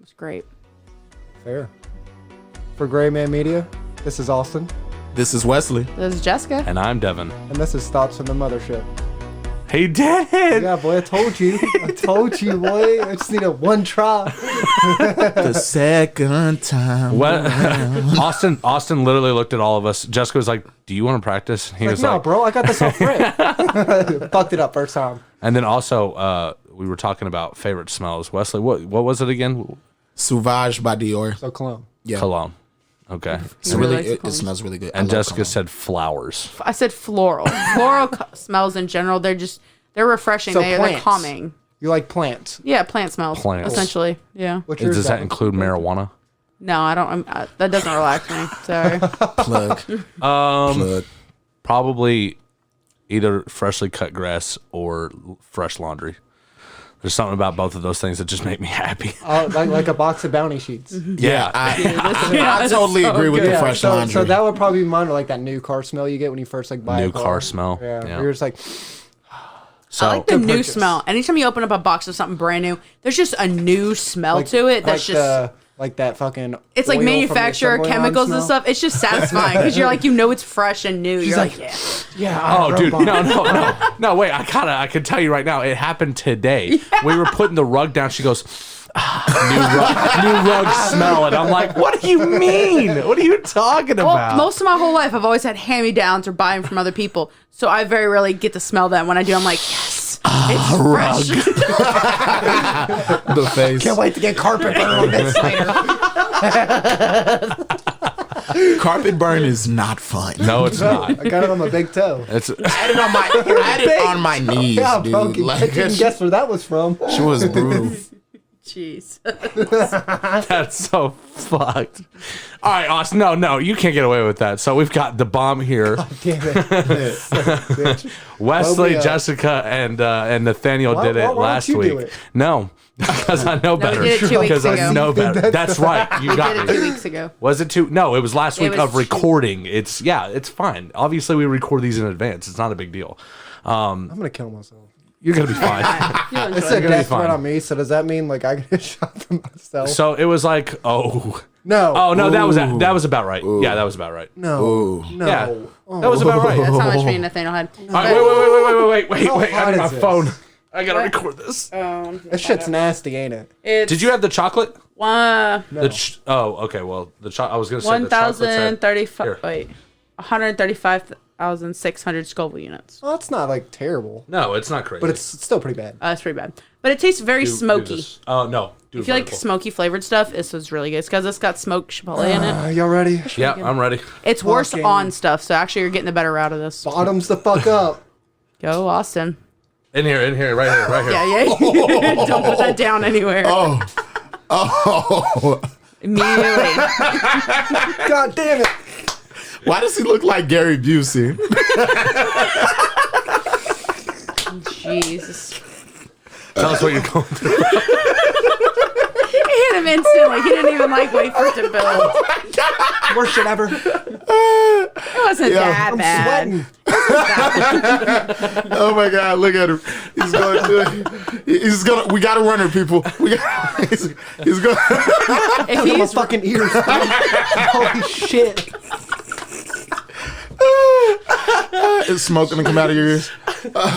was great. Fair. For Gray Man Media, this is Austin. This is Wesley. This is Jessica. And I'm Devin. And this is Thoughts from the Mothership. He did. Yeah, boy, I told you. I told you, boy. I just needed one try. The second time. What? Austin literally looked at all of us. Jessica was like, "Do you want to practice?" He was No, like, bro, I got this off rip. Fucked it up first time. And then also, we were talking about favorite smells. Wesley, what was it again? Sauvage by Dior. So cologne. Yeah. Cologne. Okay. It's it smells really good. And Jessica said flowers. I said floral. Floral smells in general, they're refreshing. So They're plants. calming. You like plants? Yeah, plant smells. Plants. Essentially. Yeah. What's yours, Does that Devin? include marijuana? No, I don't. That doesn't relax me. Sorry. Plug. Plug. Probably either freshly cut grass or fresh laundry. There's something about both of those things that just make me happy. Like a box of bounty sheets. Yeah. I totally agree with the fresh laundry. So that would probably be mine, or like that new car smell you get when you first like buy a New car smell. Yeah. Yeah. You're just like, So, I like the new purchase. smell. Anytime you open up a box of something brand new, there's just a new smell to it. That's just. like that fucking. It's like oil from the manufacturer assembly line chemicals and smell. stuff. It's just satisfying because you're like, it's fresh and new. You're like, yeah. Yeah. oh, dude, no, wait, I can tell you right now, it happened today. We were putting the rug down. She goes, new rug smell. And I'm like, what do you mean? What are you talking Well, about? most of my whole life, I've always had hand-me-downs or buying from other people. So I very rarely get to smell that. When I do, I'm like, yes, it's fresh. The face. Can't wait to get carpet burn on this later. Carpet burn is not fun. No, it's not. I got it on my big toe. It's I had it on my knees, Yeah, dude. bro. I didn't guess where that was from. she was brutal. Jeez. that's so fucked. All right, Austin. No, you can't get away with that. So we've got the bomb here. Damn it. Bitch. Wesley, Well, Jessica, and Nathaniel Why- did it why don't last you do week. it? No, because I know better. did it 2 weeks Because I ago. know better. That's right. You We got did me. it 2 weeks ago. Was it 2? No, it was last week was of 2. recording. It's fine. Obviously, we record these in advance. It's not a big deal. I'm gonna kill myself. You're gonna be fine. You'll enjoy It's a it. be death fine. threat on me. So does that mean like I get a shot for myself? So it was like, no. oh no, that was about right. Yeah, that was about right. No. Ooh. No. Yeah, that was about right. That's how much me and Nathaniel had. All right, wait. How I hot need my is this? phone. I gotta What? record this. That shit's nasty, ain't it? Did you have the chocolate? No. Okay. Well, I was gonna say the chocolate's 1,035. Here. Wait, 135,600 Scoville units. Well, it's not like terrible, No, it's not crazy. but it's still pretty bad. That's pretty bad. But it tastes very Do smoky. this. Oh no. If you like smoky flavored stuff, this was really good. It's because it's got smoked chipotle in it. Y'all ready? Yeah, I'm ready. It's worse fucking- on stuff, so actually you're getting the better out of this. Bottoms the fuck up. Go, Austin. In here, right here. Yeah. Don't put that down anywhere. Oh. Immediately. God damn it. Why does he look like Gary Busey? Jesus. Tell us what you're going through. It hit him instantly. He didn't even wait for it to build. Worst shit ever. It wasn't that I'm bad. sweating. Oh my God! Look at him. He's going to. He's gonna. We got a runner, people. He's going. If Look at my he's fucking ears. Holy shit. It's smoke gonna come out of your ears.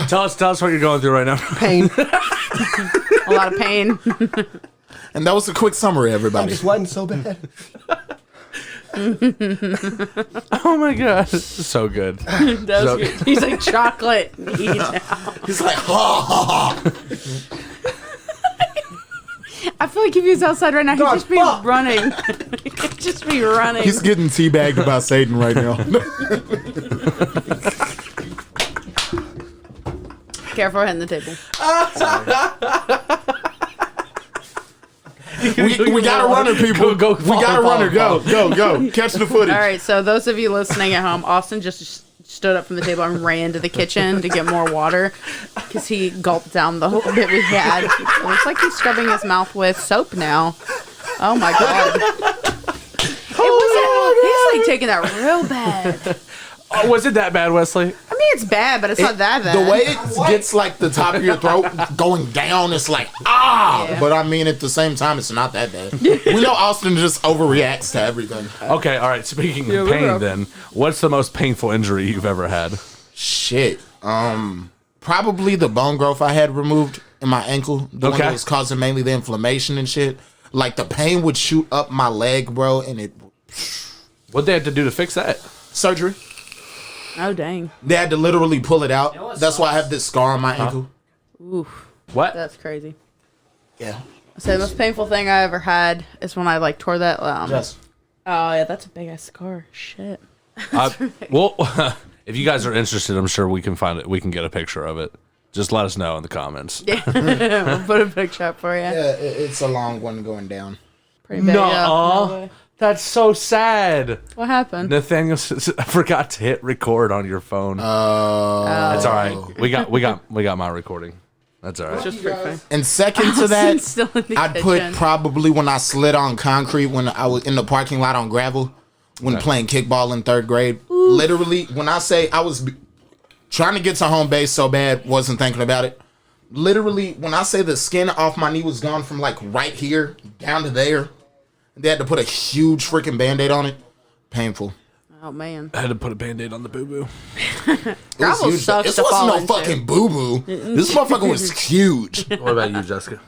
Tell us what you're going through right now. Pain. a lot of pain. And that was a quick summary, I'm everybody. sweating so bad. Oh my god, this is so good. That was So- good. He's like chocolate. Eat now. He's like, ha. I feel like if he was outside right now, he'd God, just be fuck. running. He'd just be running. He's getting teabagged about Satan right now. Careful hitting the table. we got a runner, people. Go, we got a runner. Go. Catch the footage. All right, so those of you listening at home, Austin just stood up from the table and ran to the kitchen to get more water because he gulped down the whole bit we had. It looks like he's scrubbing his mouth with soap now. Oh my god! He's like taking that real bad. Oh, was it that bad, Wesley? I mean, it's bad, but it's not that bad. The way it gets like the top of your throat going down, it's like, ah! Yeah. But I mean, at the same time, it's not that bad. We know Austin just overreacts to everything. Okay, all right. Speaking of pain, then, what's the most painful injury you've ever had? Shit. Probably the bone growth I had removed in my ankle. The one that was causing mainly the inflammation and shit. Like, the pain would shoot up my leg, bro, and it... What'd they have to do to fix that? Surgery. Oh, dang. They had to literally pull it out. That's why I have this scar on my ankle. Oof. What? That's crazy. Yeah. So the most painful thing I ever had is when I, like, tore that... Yes. Oh, yeah, that's a big-ass scar. Shit. Well, if you guys are interested, I'm sure we can find it. We can get a picture of it. Just let us know in the comments. Yeah. We'll put a picture up for you. Yeah, it's a long one going down. Pretty big. No, that's so sad. What happened? Nathaniel forgot to hit record on your phone. That's all right. We got my recording. That's all right. Just pretty funny. And second to that, Still in the I'd kitchen. put probably when I slid on concrete when I was in the parking lot on gravel when playing kickball in 3rd grade. Ooh. Literally, when I say I was trying to get to home base so bad, wasn't thinking about it. Literally, when I say the skin off my knee was gone from like right here down to there, they had to put a huge freaking Band-Aid on it. Painful. Oh, man. I had to put a Band-Aid on the boo-boo. Gravel sucks This to fall wasn't no into. fucking boo-boo. This motherfucker was huge. What about you, Jessica?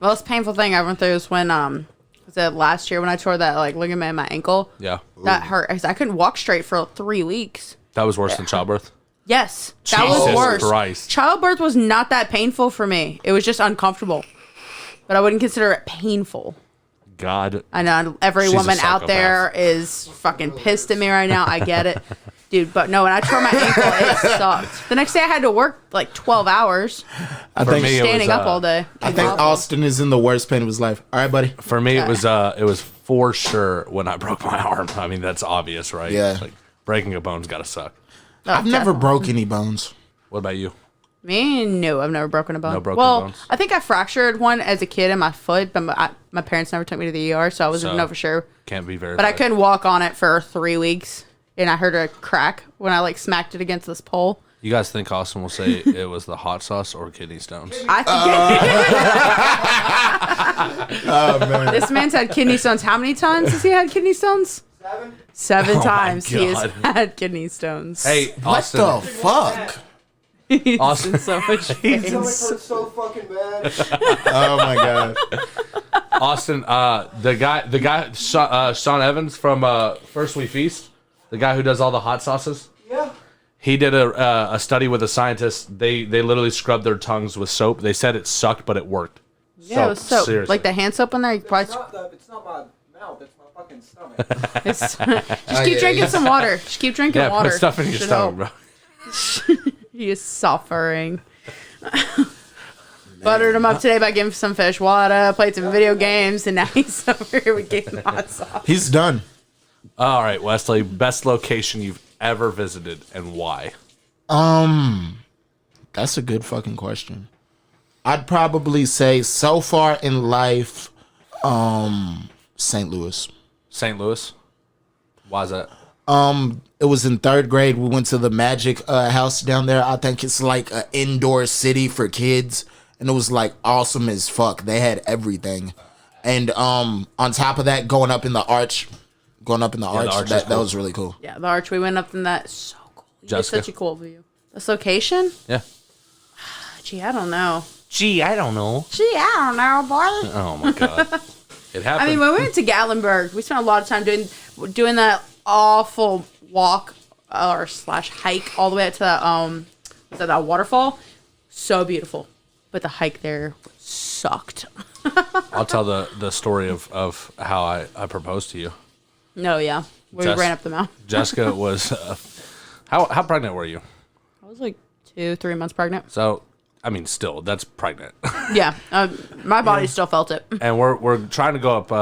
The most painful thing I went through was when, was it last year when I tore that, like, ligament in my ankle? Yeah. That hurt. 'Cause I couldn't walk straight for 3 weeks. That was worse than childbirth? Yes. That was Jesus worse. Christ. Childbirth was not that painful for me. It was just uncomfortable. But I wouldn't consider it painful. God. I know every She's a woman out psychopath. there is fucking pissed at me right now. I get it. Dude, but no, when I tore my ankle, it sucked. The next day I had to work like 12 hours. I For think me, it Standing was, up all day. I It's think awful. Austin is in the worst pain of his life. All right, buddy. For me, it was for sure when I broke my arm. I mean, that's obvious, right? Yeah. Like, breaking a bone's got to suck. Oh, I've never definitely. broke any bones. What about you? Me? No, I've never broken a bone. No broken well, bones? I think I fractured one as a kid in my foot, but my parents never took me to the ER, so I wasn't know for sure. Can't be very. But I couldn't walk on it for 3 weeks, and I heard a crack when I like smacked it against this pole. You guys think Austin will say it was the hot sauce or kidney stones? I think Oh, man. this man's had kidney stones. How many times has he had kidney stones? 7 times he has God. had kidney stones. Hey, What Austin. the fuck? He's Austin- in so much pain. so fucking bad. Oh, my God. Austin, the guy, Sean Evans from First We Feast, the guy who does all the hot sauces. Yeah. He did a study with a scientist. They literally scrubbed their tongues with soap. They said it sucked, but it worked. Yeah, it was soap. Seriously. Like the hand soap in there. You probably It's not my mouth. It's my fucking stomach. just keep drinking some water. Just keep drinking Yeah, water. put stuff in your Should stomach, help. bro. He is suffering. Buttered him up today by giving him some fish water, played some video games, and now he's over here with getting hot sauce. He's done. All right, Wesley, best location you've ever visited and why? That's a good fucking question. I'd probably say so far in life, St. Louis. St. Louis? Why is that? It was in 3rd grade. We went to the Magic house down there. I think it's like an indoor city for kids, and it was like awesome as fuck. They had everything, and on top of that, going up in the arch, arch is that cool. was really cool. Yeah, the arch we went up in that. So cool. You get Jessica? such a cool view. This location? Yeah. Gee, I don't know. Gee, I don't know. Gee, I don't know, boy. Oh my god. It happened. I mean, when we went to Gatlinburg, we spent a lot of time doing that awful walk or / hike all the way up to that was that waterfall. So beautiful, but the hike there sucked. I'll tell the story of how I proposed to you. No, yeah, we Jess- ran up the mountain. Jessica was how pregnant were you? I was like 2-3 months pregnant. So I mean, still that's pregnant. Yeah, my body still felt it. And we're trying to go up.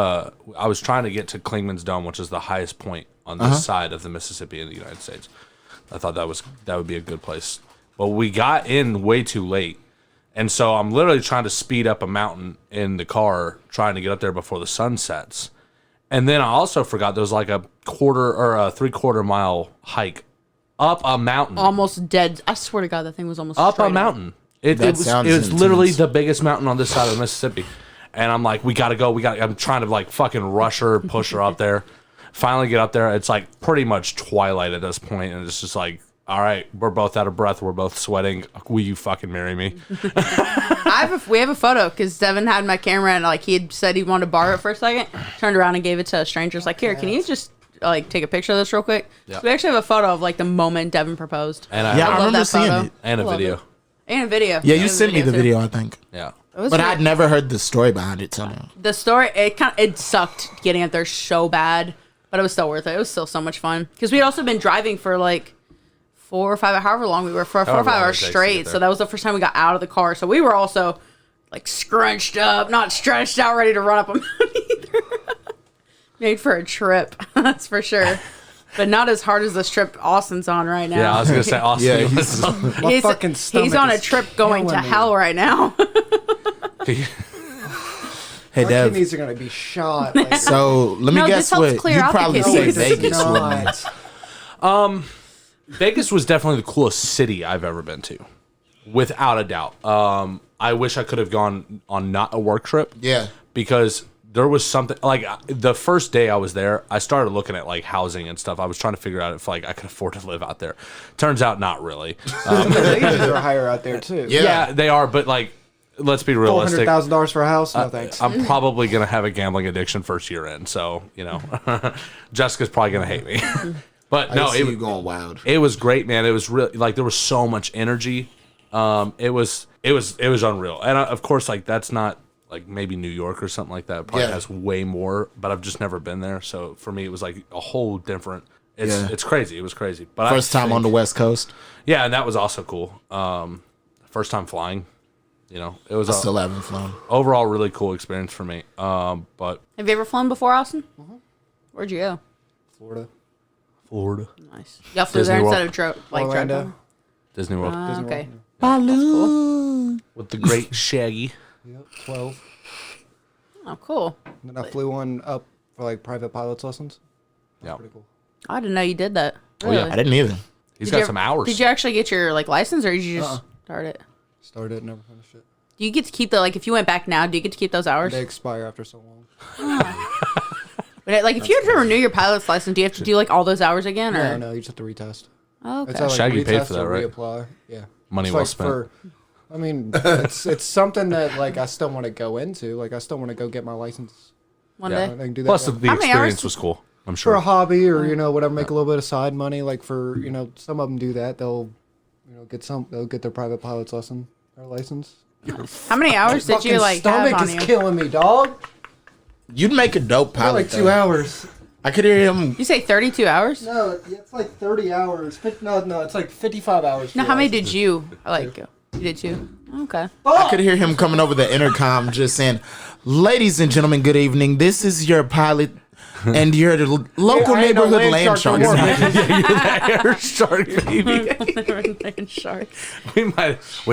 I was trying to get to Klingman's Dome, which is the highest point on this side of the Mississippi in the United States. I thought that would be a good place, but we got in way too late, and so I'm literally trying to speed up a mountain in the car, trying to get up there before the sun sets. And then I also forgot there was like a quarter or a 3/4 mile hike Up a mountain. Almost dead. I swear to God, that thing was almost Up straight a mountain. It was sounds literally intense. the biggest mountain on this side of the Mississippi. And I'm like, we gotta go. I'm trying to like fucking rush her, push her up there. Finally get up there. It's like pretty much twilight at this point, and it's just like, all right, we're both out of breath. We're both sweating. Will you fucking marry me? We have a photo because Devin had my camera and like he had said he wanted to borrow it for a second. Turned around and gave it to a stranger. Like, here, can you just like take a picture of this real quick? Yeah. So we actually have a photo of like the moment Devin proposed. And Yeah, I love remember that seeing photo. it. and a Love video. it. And a video. Yeah, And you a sent me the too. video, I think. Yeah. It was But really- I'd never heard the story behind it till now. the story, it sucked getting up there so bad, but it was still worth it. It was still so much fun because we had also been driving for like 4 or 5, however long we were for 4 or However 5 long it hours takes to straight. get So there. that was the first time we got out of the car. So we were also like scrunched up, not stretched out, ready to run up a mountain either. Made for a trip, that's for sure. But not as hard as this trip Austin's on right now. Yeah, I was gonna say Austin. Yeah, was- My fucking stomach he's on a is trip going to killing me. hell right now. Hey, My Dev. kidneys are gonna be shot. Like, So let me No, guess this helps what clear you out the probably kidneys. say No, it Vegas does wouldn't. not. Vegas was definitely the coolest city I've ever been to, without a doubt. I wish I could have gone on not a work trip. Yeah. Because there was something like the first day I was there, I started looking at like housing and stuff. I was trying to figure out if like I could afford to live out there. Turns out not really. The wages are higher out there too. Yeah. Yeah, they are, but like let's be realistic. $400,000 for a house? No thanks. I'm probably gonna have a gambling addiction first year in, so you know, Jessica's probably gonna hate me. But I no, see it, you going wild. it was great, man. It was really like there was so much energy. It was unreal, and of course, like that's not like maybe New York or something like that. It probably Yeah. has way more, but I've just never been there. So for me, it was like a whole different. Yeah. It's crazy. It was crazy. But First time on the West Coast. yeah, and that was also cool. First time flying. You know, it was I still haven't flown. overall really cool experience for me. But Have you ever flown before, Austin? Where'd you go? Florida. Florida, Nice. Y'all flew Disney there World. instead of like Orlando. driving? Disney World Okay. Balloon. with the great Shaggy. Yep, 12. Oh, cool. And then I flew one up for like private pilot's lessons. Yeah, Pretty cool. I didn't know you did that. Oh, yeah. Really? I didn't either. he's Did got you some ever- hours. Did you actually get your like license, or did you just start it? Started, never finished it. Do you get to keep the like if you went back now? Do you get to keep those hours? They expire after so long. But like if you have to renew your pilot's license, do you have to do like all those hours again? Or No, you just have to retest. Oh, okay. It's not, Shaggy paid retest for that, or right? Reapply. Yeah. Money It's well like spent. I mean, it's something that like I still want to go into. Like I still want to go get my license. One Yeah. day. I can do that Plus, one. the How many hours experience was cool. I'm for sure. a hobby or whatever, make a little bit of side money. Like for some of them do that. They'll they'll get their private pilot's lesson or license. How many hours did you Fucking like stomach have on is you? killing me, dog. You'd make a dope pilot. Like 2 though. hours. I could hear him. You say 32 hours? No, it's like 30 hours. No, it's like 55 hours. No, how many did you like? You did 2. Okay. I could hear him coming over the intercom, just saying, "Ladies and gentlemen, good evening. This is your pilot, and you're the local I ain't no neighborhood land land shark shark." no more, Air shark baby. Shark. We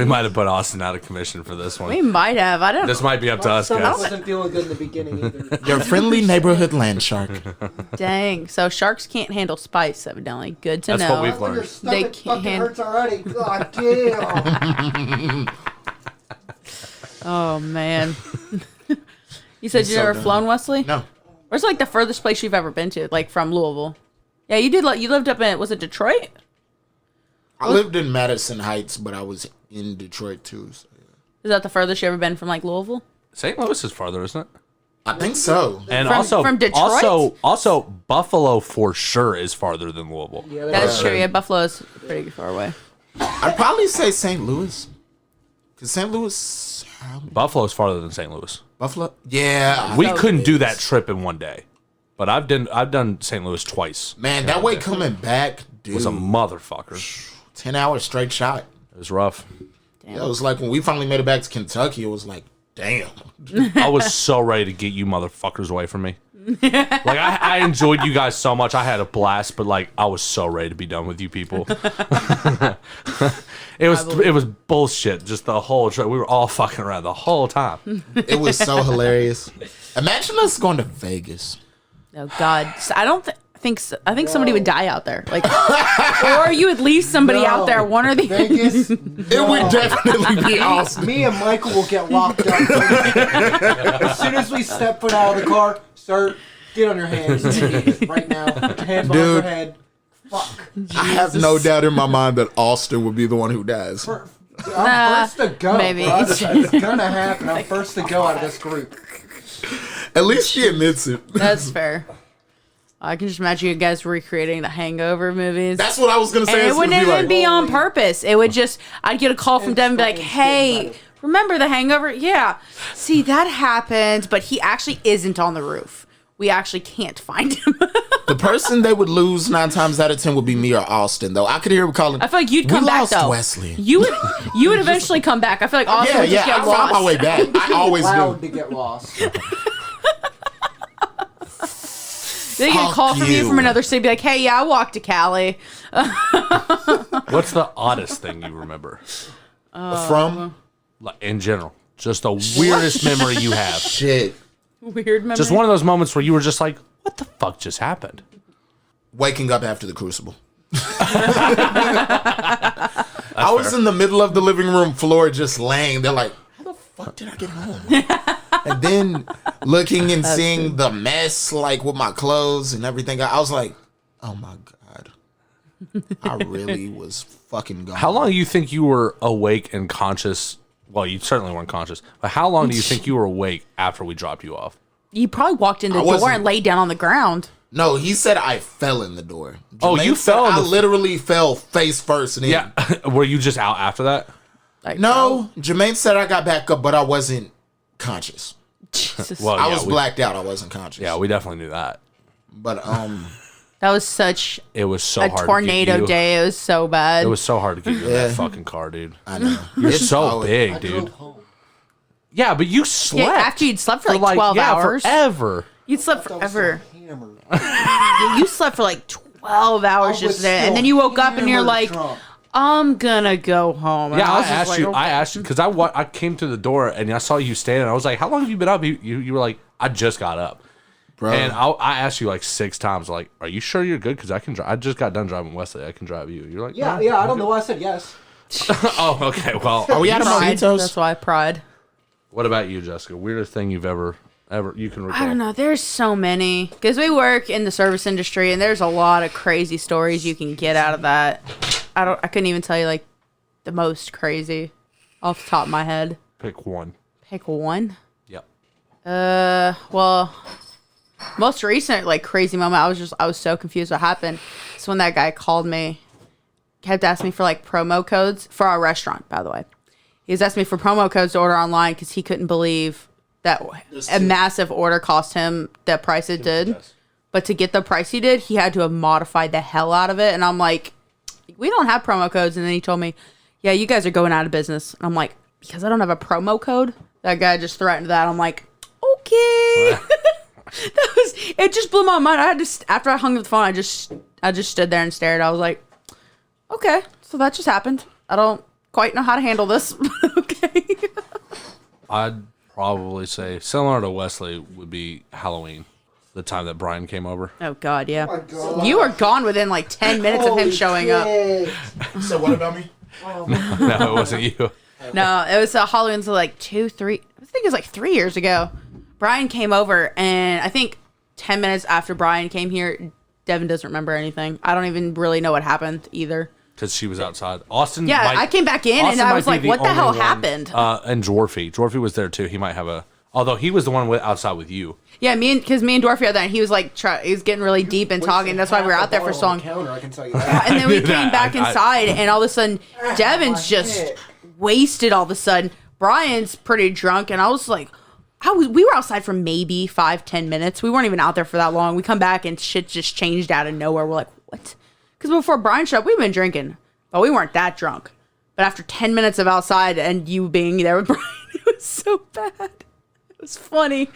might have put Austin out of commission for this We one. might have. I don't. This might be up to us, Stomach guys. wasn't feeling good in the beginning either. Your friendly neighborhood land shark. Dang. So sharks can't handle spice, evidently. Good to That's know. what we've When your learned. stomach can't fucking hand- hurts already. God damn. Oh man. You said you so never dumb. flown, Wesley? No, Where's like the furthest place you've ever been to? Like from Louisville? Yeah, you did. You lived up in. Was it Detroit? I lived in Madison Heights, but I was in Detroit too. So yeah. Is that the furthest you ever been from like Louisville? St. Louis is farther, isn't it? I think so. And From Detroit? also Buffalo for sure is farther than Louisville. Yeah, That is true. Yeah, Buffalo is pretty far away. I'd probably say St. Louis, because St. Louis, Buffalo's farther than St. Louis. Buffalo. Yeah, We So couldn't it do is. that trip in one day, but I've done St. Louis twice. man, that way coming back, dude, It was a motherfucker. 10-hour straight shot. It was rough. Yeah, it was like when we finally made it back to Kentucky. It was like, damn. I was so ready to get you motherfuckers away from me. Like I enjoyed you guys so much. I had a blast, but like I was so ready to be done with you people. It was bullshit. Just the whole trip. We were all fucking around the whole time. It was so hilarious. Imagine us going to Vegas. Oh God, so I don't I think somebody would die out there, like, or you would leave somebody out there. One or the Vegas. It would definitely be awesome. Me and Michael will get locked up. As soon as we step foot out of the car, sir, get on your hands and knees right now. Put your hands behind your head. Fuck. I have no doubt in my mind that Austin would be the one who dies. I'm first to go. Maybe. Bro. It's gonna happen. I'm first to go out of this group. At least she admits it. That's fair. I can just imagine you guys recreating the Hangover movies. That's what I was gonna say. And it It's wouldn't gonna even be on purpose. It would just, I'd get a call from Devin and be like, hey, remember the Hangover? Yeah. See, that happened, but he actually isn't on the roof. We actually can't find him. The person they would lose 9 times out of 10 would be me or Austin, though. I could hear him calling. I feel like you'd come we back, lost though. Wesley. You would eventually come back. I feel like Austin would just I get found lost. my way back. I always Allowed do. to get lost. They get a call from you from another city, be like, hey, yeah, I walked to Cali. What's the oddest thing you remember? From? Like, in general. Just the weirdest memory you have. Shit. Weird memory. Just one of those moments where you were just like, what the fuck just happened? Waking up after the Crucible. I was in the middle of the living room floor just laying there like, how the fuck did I get home? And then looking and seeing the mess, like with my clothes and everything, I was like, oh my God. I really was fucking gone. How long do you think you were awake and conscious? Well, you certainly weren't conscious. But how long do you think you were awake after we dropped you off? You probably walked in the door and laid down on the ground. No, he said I fell in the door. Oh, you fell in I the- literally fell face first. And Yeah. Were you just out after that? Like, No, Jermaine said I got back up, but I wasn't conscious. Jesus. Well, I yeah, was blacked out. I wasn't conscious. Yeah, we definitely knew that. But That was such It was so a hard tornado to get you. day. It was so bad. It was so hard to get you in Yeah. that fucking car, dude. I know You're It's so always- big, I dude. drove home. Yeah, but you slept. Yeah, after you'd slept for like 12 hours. forever. You'd slept I was so forever. hammered. You slept for like 12 hours I just was there. And still then you woke up and you're hammered like, drunk. I'm gonna go home. And Yeah, I was just asked like, you. okay. I asked you because I came to the door and I saw you standing. I was like, "How long have you been up?" You were like, "I just got up." bro. And I asked you like 6 times, like, "Are you sure you're good? Because I can drive. I just got done driving Wesley. I can drive you." You're like, Yeah, "No." yeah, I don't know why I said yes. Oh, okay. Well, Are we out of Pride. mojitos? That's why pride. what about you, Jessica? Weirdest thing you've ever you can recall? I don't know. There's so many because we work in the service industry, and there's a lot of crazy stories you can get out of that. I couldn't even tell you like the most crazy off the top of my head. Pick one. Pick one. Yep. Well, most recent like crazy moment. I was so confused what happened. So when that guy called me, kept asking me for like promo codes for our restaurant. By the way, he was asking me for promo codes to order online because he couldn't believe that a massive order cost him the price it did. But to get the price he did, he had to have modified the hell out of it. And I'm like, we don't have promo codes. And then he told me, yeah, you guys are going out of business. And I'm like, because I don't have a promo code? That guy just threatened that. I'm like, okay. It just blew my mind. I had to, after I hung up the phone, I just stood there and stared. I was like, okay, so that just happened. I don't quite know how to handle this. Okay. I'd probably say similar to Wesley would be Halloween, the time that Brian came over. Oh God, yeah. my God. You were gone within like 10 minutes of him Holy showing up. shit. So what about me? No, it wasn't you. No, it was Halloween, so like 2, 3, I think it was like 3 years ago. Brian came over, and I think 10 minutes after Brian came here, Devin doesn't remember anything. I don't even really know what happened either. Because she was outside. Austin. Yeah, might- I came back in, Austin and I might was be like, what the only hell one- happened? And Dwarfy. Dwarfy was there too. He might have a. Although he was the one outside with you. Yeah, because me and Dorothy are there, and he was like, he was getting really deep and talking. That's why we were out there for so long. Counter, I can tell you that. And then we Yeah, came back inside, and all of a sudden, Devin's just wasted all of a sudden. Brian's pretty drunk, and I was like, we were outside for maybe 5-10 minutes. We weren't even out there for that long. We come back, and shit just changed out of nowhere. We're like, what? Because before Brian showed up, we've been drinking, but we weren't that drunk. But after 10 minutes of outside and you being there with Brian, it was so bad. It was funny.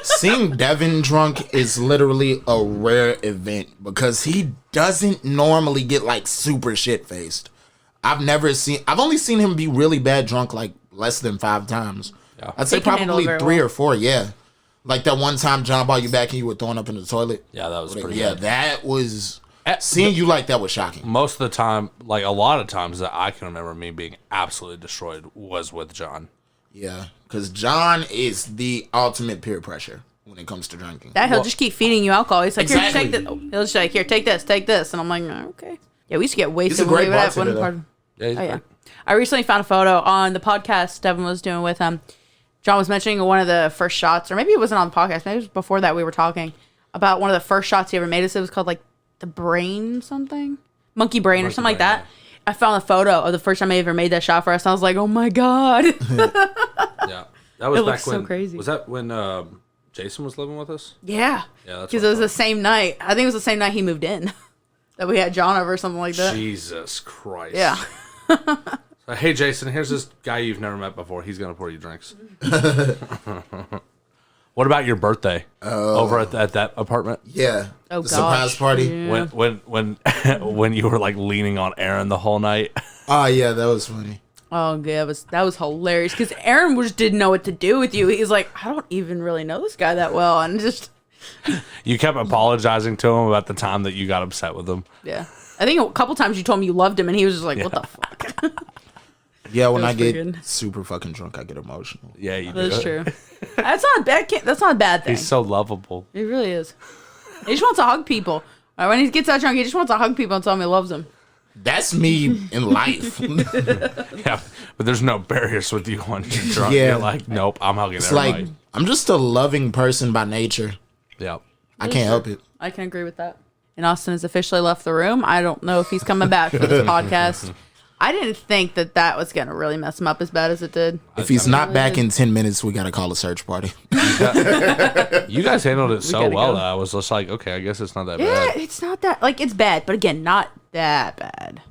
Seeing Devin drunk is literally a rare event because he doesn't normally get like super shit faced. I've only seen him be really bad drunk like less than 5 times. Yeah. I'd say He can handle it probably very 3 well. or 4. Yeah. Like that one time John brought you back and you were throwing up in the toilet. Yeah, that was pretty Yeah, bad. that was... Seeing you like that was shocking. Most of the time, like a lot of times that I can remember me being absolutely destroyed was with John. Yeah, because John is the ultimate peer pressure when it comes to drinking. That he'll just keep feeding you alcohol. He's like, Exactly. here, take this. He'll just like, here, take this. And I'm like, oh, okay. Yeah, we used to get wasted. He's a great when we would have bartender, one Yeah, he's Oh, yeah. great. I recently found a photo on the podcast Devin was doing with him. John was mentioning one of the first shots, or maybe it wasn't on the podcast. Maybe it was before that we were talking about one of the first shots he ever made us. It was called like the brain something, monkey brain or something like that. I found a photo of the first time I ever made that shot for us. And I was like, oh my god. Yeah, that was It back looks so when. crazy. Was that when Jason was living with us? Yeah. Yeah, that's Because what it I was the thought. same night. I think it was the same night he moved in that we had John over or something like that. Jesus Christ. Yeah. So, hey, Jason, here's this guy you've never met before. He's gonna pour you drinks. What about your birthday over at that apartment? Yeah. Oh, the gosh. surprise party. Yeah. When you were like leaning on Aaron the whole night. Oh, yeah, that was funny. Oh, yeah, that was hilarious because Aaron just didn't know what to do with you. He's like, I don't even really know this guy that well, and just You kept apologizing to him about the time that you got upset with him. yeah. I think a couple times you told me you loved him, and he was just like, "What the fuck?" Yeah, when That I was pretty get good. super fucking drunk, I get emotional. Yeah, you do. That's true. That's not a bad. That's not a bad thing. He's so lovable. It really is. He just wants to hug people. When he gets that drunk, he just wants to hug people and tell them he loves them. That's me in life. Yeah, but there's no barriers with you when you're drunk. Yeah. You're like, nope, I'm hugging It's everybody. like, I'm just a loving person by nature. Yeah. I can't help it. I can agree with that. And Austin has officially left the room. I don't know if he's coming back for this podcast. I didn't think that was going to really mess him up as bad as it did. If he's not back in 10 minutes, we got to call a search party. You guys handled it so gotta well go. that I was just like, okay, I guess it's not that Yeah, bad. it's not that. Like, it's bad. But again, not that bad.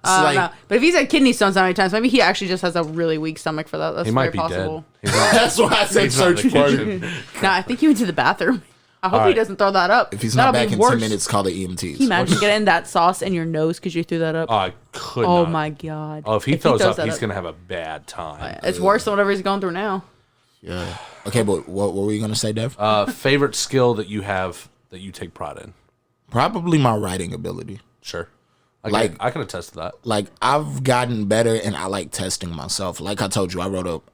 I like- don't know. But if he's had kidney stones that many times, maybe he actually just has a really weak stomach for that. That's He very might be possible. dead. He's not, That's why I said he's not in search the party. kitchen. No, I think he went to the bathroom. I hope he right. doesn't throw that up. If he's That'll not back be in worse. 10 minutes, call the EMTs. Can you imagine getting that sauce in your nose because you threw that up? Oh, I could Oh not. my god! Oh, if he throws up, that he's going to have a bad time. It's worse than whatever he's going through now. Yeah. Okay, but what were you going to say, Dev? Favorite skill that you have that you take pride in? Probably my writing ability. Sure. I can attest to that. Like, I've gotten better and I like testing myself. Like I told you,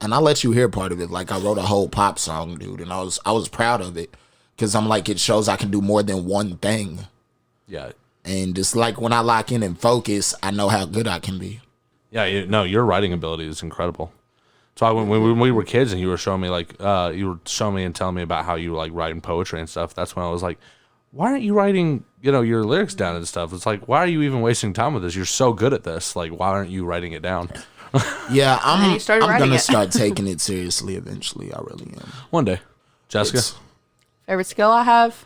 and I'll let you hear part of it. Like, I wrote a whole pop song, dude, and I was proud of it. Because I'm like, it shows I can do more than one thing. Yeah. And just like when I lock in and focus, I know how good I can be. Yeah, your writing ability is incredible. So when we were kids and you were showing me and telling me about how you like writing poetry and stuff, that's when I was like, why aren't you writing, your lyrics down and stuff? It's like, why are you even wasting time with this? You're so good at this. Like, why aren't you writing it down? Yeah, then you started I'm writing gonna it. start taking it seriously eventually. I really am. One day. Jessica? It's- Favorite skill I have?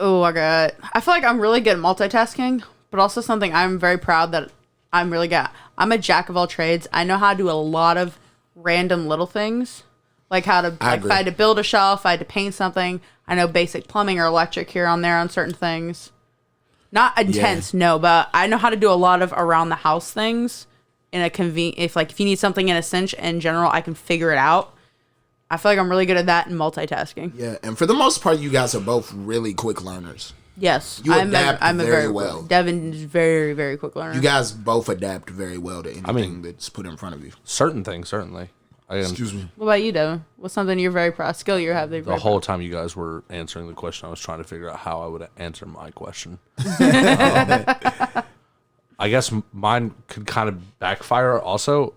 Oh, I feel like I'm really good at multitasking, but also something I'm very proud that I'm really good at. I'm a jack of all trades. I know how to do a lot of random little things. Like how to, like if I had to build a shelf, I had to paint something. I know basic plumbing or electric here on there on certain things. Not intense, no, but I know how to do a lot of around the house things in a if you need something in a cinch in general, I can figure it out. I feel like I'm really good at that and multitasking. Yeah, and for the most part, you guys are both really quick learners. Yes, You adapt I'm a very very well. Devin is very, very quick learner. You guys both adapt very well to anything that's put in front of you. Certain things, certainly. Excuse me. What about you, Devin? What's something you're very proud skill you have? That you're The very whole time you guys were answering the question, I was trying to figure out how I would answer my question. I guess mine could kind of backfire also.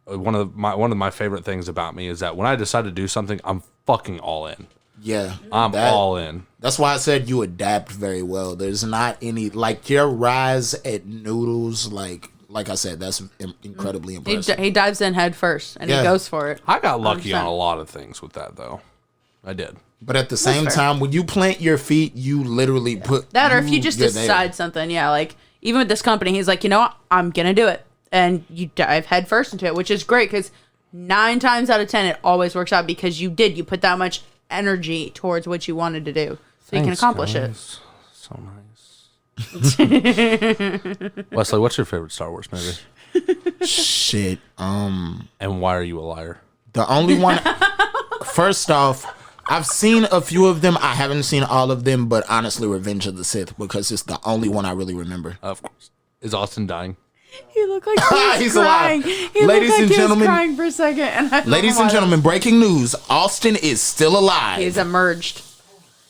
One of my favorite things about me is that when I decide to do something, I'm fucking all in. Yeah, I'm all in. That's why I said you adapt very well. There's not any like your rise at noodles. Like I said, that's incredibly impressive. He dives in head first and Yeah. he goes for it. I got lucky 100%. on a lot of things with that, though. I did. But at the same fair. time, when you plant your feet, you literally put That or if you just you're there. decide something, yeah. Like even with this company, he's like, you know what, I'm gonna do it, and you dive head first into it, which is great because 9 times out of 10 it always works out because you put that much energy towards what you wanted to do, so you can accomplish it. So nice. Wesley, what's your favorite Star Wars movie? Shit. And why are you a liar? The only one. First off, I've seen a few of them. I haven't seen all of them, but honestly, Revenge of the Sith, because it's the only one I really remember. Of course. Is Austin dying? He looked like he was He's crying. alive. He Ladies looked like and he gentlemen- was crying for a second. And I don't Ladies know and why. gentlemen, breaking news. Austin is still alive. He's emerged.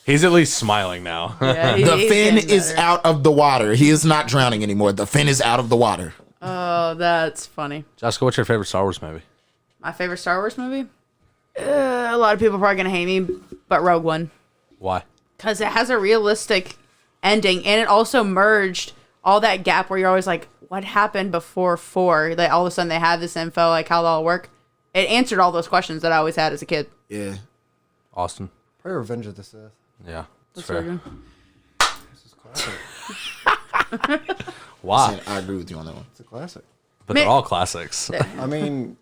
He's at least smiling now. Yeah, The he's fin getting is better. out of the water. He is not drowning anymore. The fin is out of the water. Oh, that's funny. Jessica, what's your favorite Star Wars movie? My favorite Star Wars movie? A lot of people are probably going to hate me, but Rogue One. Why? Because it has a realistic ending, and it also merged all that gap where you're always like, what happened before 4? Like, all of a sudden they have this info, like how it all work. It answered all those questions that I always had as a kid. Yeah. Austin? Probably Revenge of the Sith. Yeah. That's Very fair. good. This is classic. Why? I agree with you on that one. It's a classic. But they're all classics. I mean,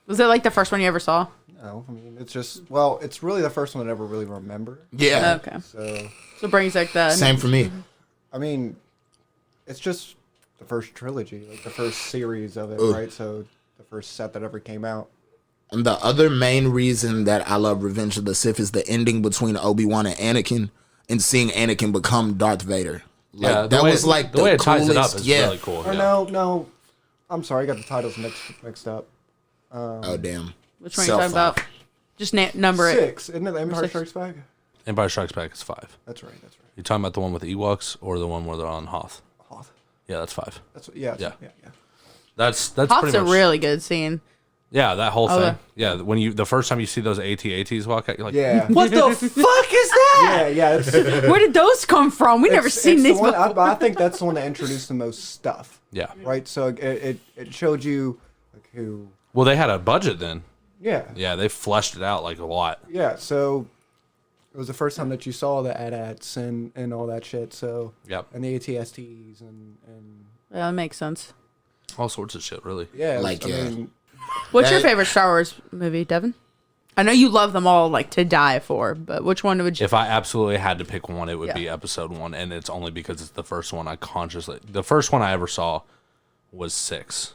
Was it like the first one you ever saw? no. I mean, it's just it's really the first one I ever really remember. Yeah. Okay. So, So it brings like the... Same for me. I mean, it's just the first trilogy, like the first series of it, Ooh. right? So the first set that ever came out. And the other main reason that I love Revenge of the Sith is the ending between Obi-Wan and Anakin, and seeing Anakin become Darth Vader. Like, Yeah, that was like the way it ties it up coolest- is yeah. really cool. Or yeah. no. I'm sorry, I got the titles mixed up. Oh damn. Which one are you talking Self-love. about? Just number it. 6, isn't it? The Empire 6. Strikes Back. Empire Strikes Back is 5. That's right. You talking about the one with the Ewoks or the one where they're on Hoth? Hoth. Yeah, that's 5. That's yeah. Yeah. Yeah. That's Hoth's pretty a much really good scene. yeah. That whole Oh, thing. Yeah, when the first time you see those AT-ATs walk out, you're like, Yeah. what the fuck is that? Yeah. It's, Where did those come from? We never seen it's these the one, before. I think that's the one that introduced the most stuff. Yeah. Right. So it showed you like who. Well, they had a budget then. Yeah. Yeah, they fleshed it out like a lot. Yeah. So it was the first time that you saw the AT-ATs and all that shit. So Yep. and the ATSTs and Yeah, that makes sense. All sorts of shit, really. yeah. Like, I yeah. mean, What's your That- favorite Star Wars movie, Devin? I know you love them all like to die for, but which one would you? If I absolutely had to pick one, it would Yeah. be Episode 1, and it's only because it's the first one the first one I ever saw was 6.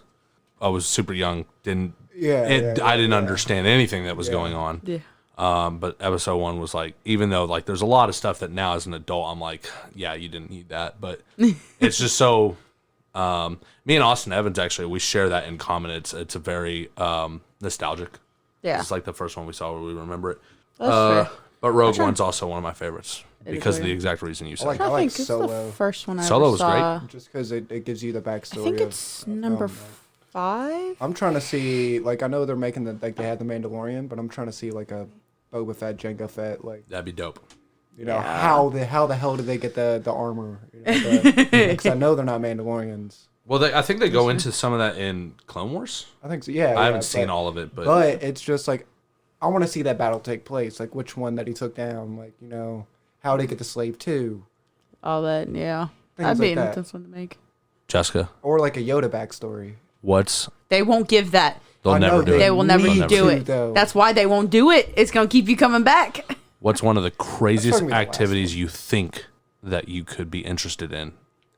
I was super young, I didn't understand anything that was going on. Yeah. But Episode 1 was like, even though like there's a lot of stuff that now as an adult I'm like, yeah, you didn't need that, but it's just so. Me and Austin Evans actually, we share that in common. It's a very nostalgic. Yeah. It's like the first one we saw where we remember it. That's fair. But Rogue One's also one of my favorites because of very the exact reason you said. like- I I think it's Solo. the first one I Solo ever was saw. great. just because it gives you the backstory. I think of- it's of number them, like- 5. I'm trying to see, like, I know they're making they had the Mandalorian, but I'm trying to see like a Boba Fett, Jango Fett, like, That'd be dope. you know, Yeah. how the hell did they get the armor? Because I know they're not Mandalorians. Well, I think they go into some of that in Clone Wars. I think so. Yeah, I haven't seen all of it, but it's just like I want to see that battle take place. Like which one that he took down. Like how they get the slave 2, All that, yeah. Things That'd be like that. intense one to make. Jessica, or like a Yoda backstory. They won't give that. they'll I know never do They it. will never need do to, it. though. That's why they won't do it. It's gonna keep you coming back. What's one of the craziest gonna be the last activities you think that you could be interested in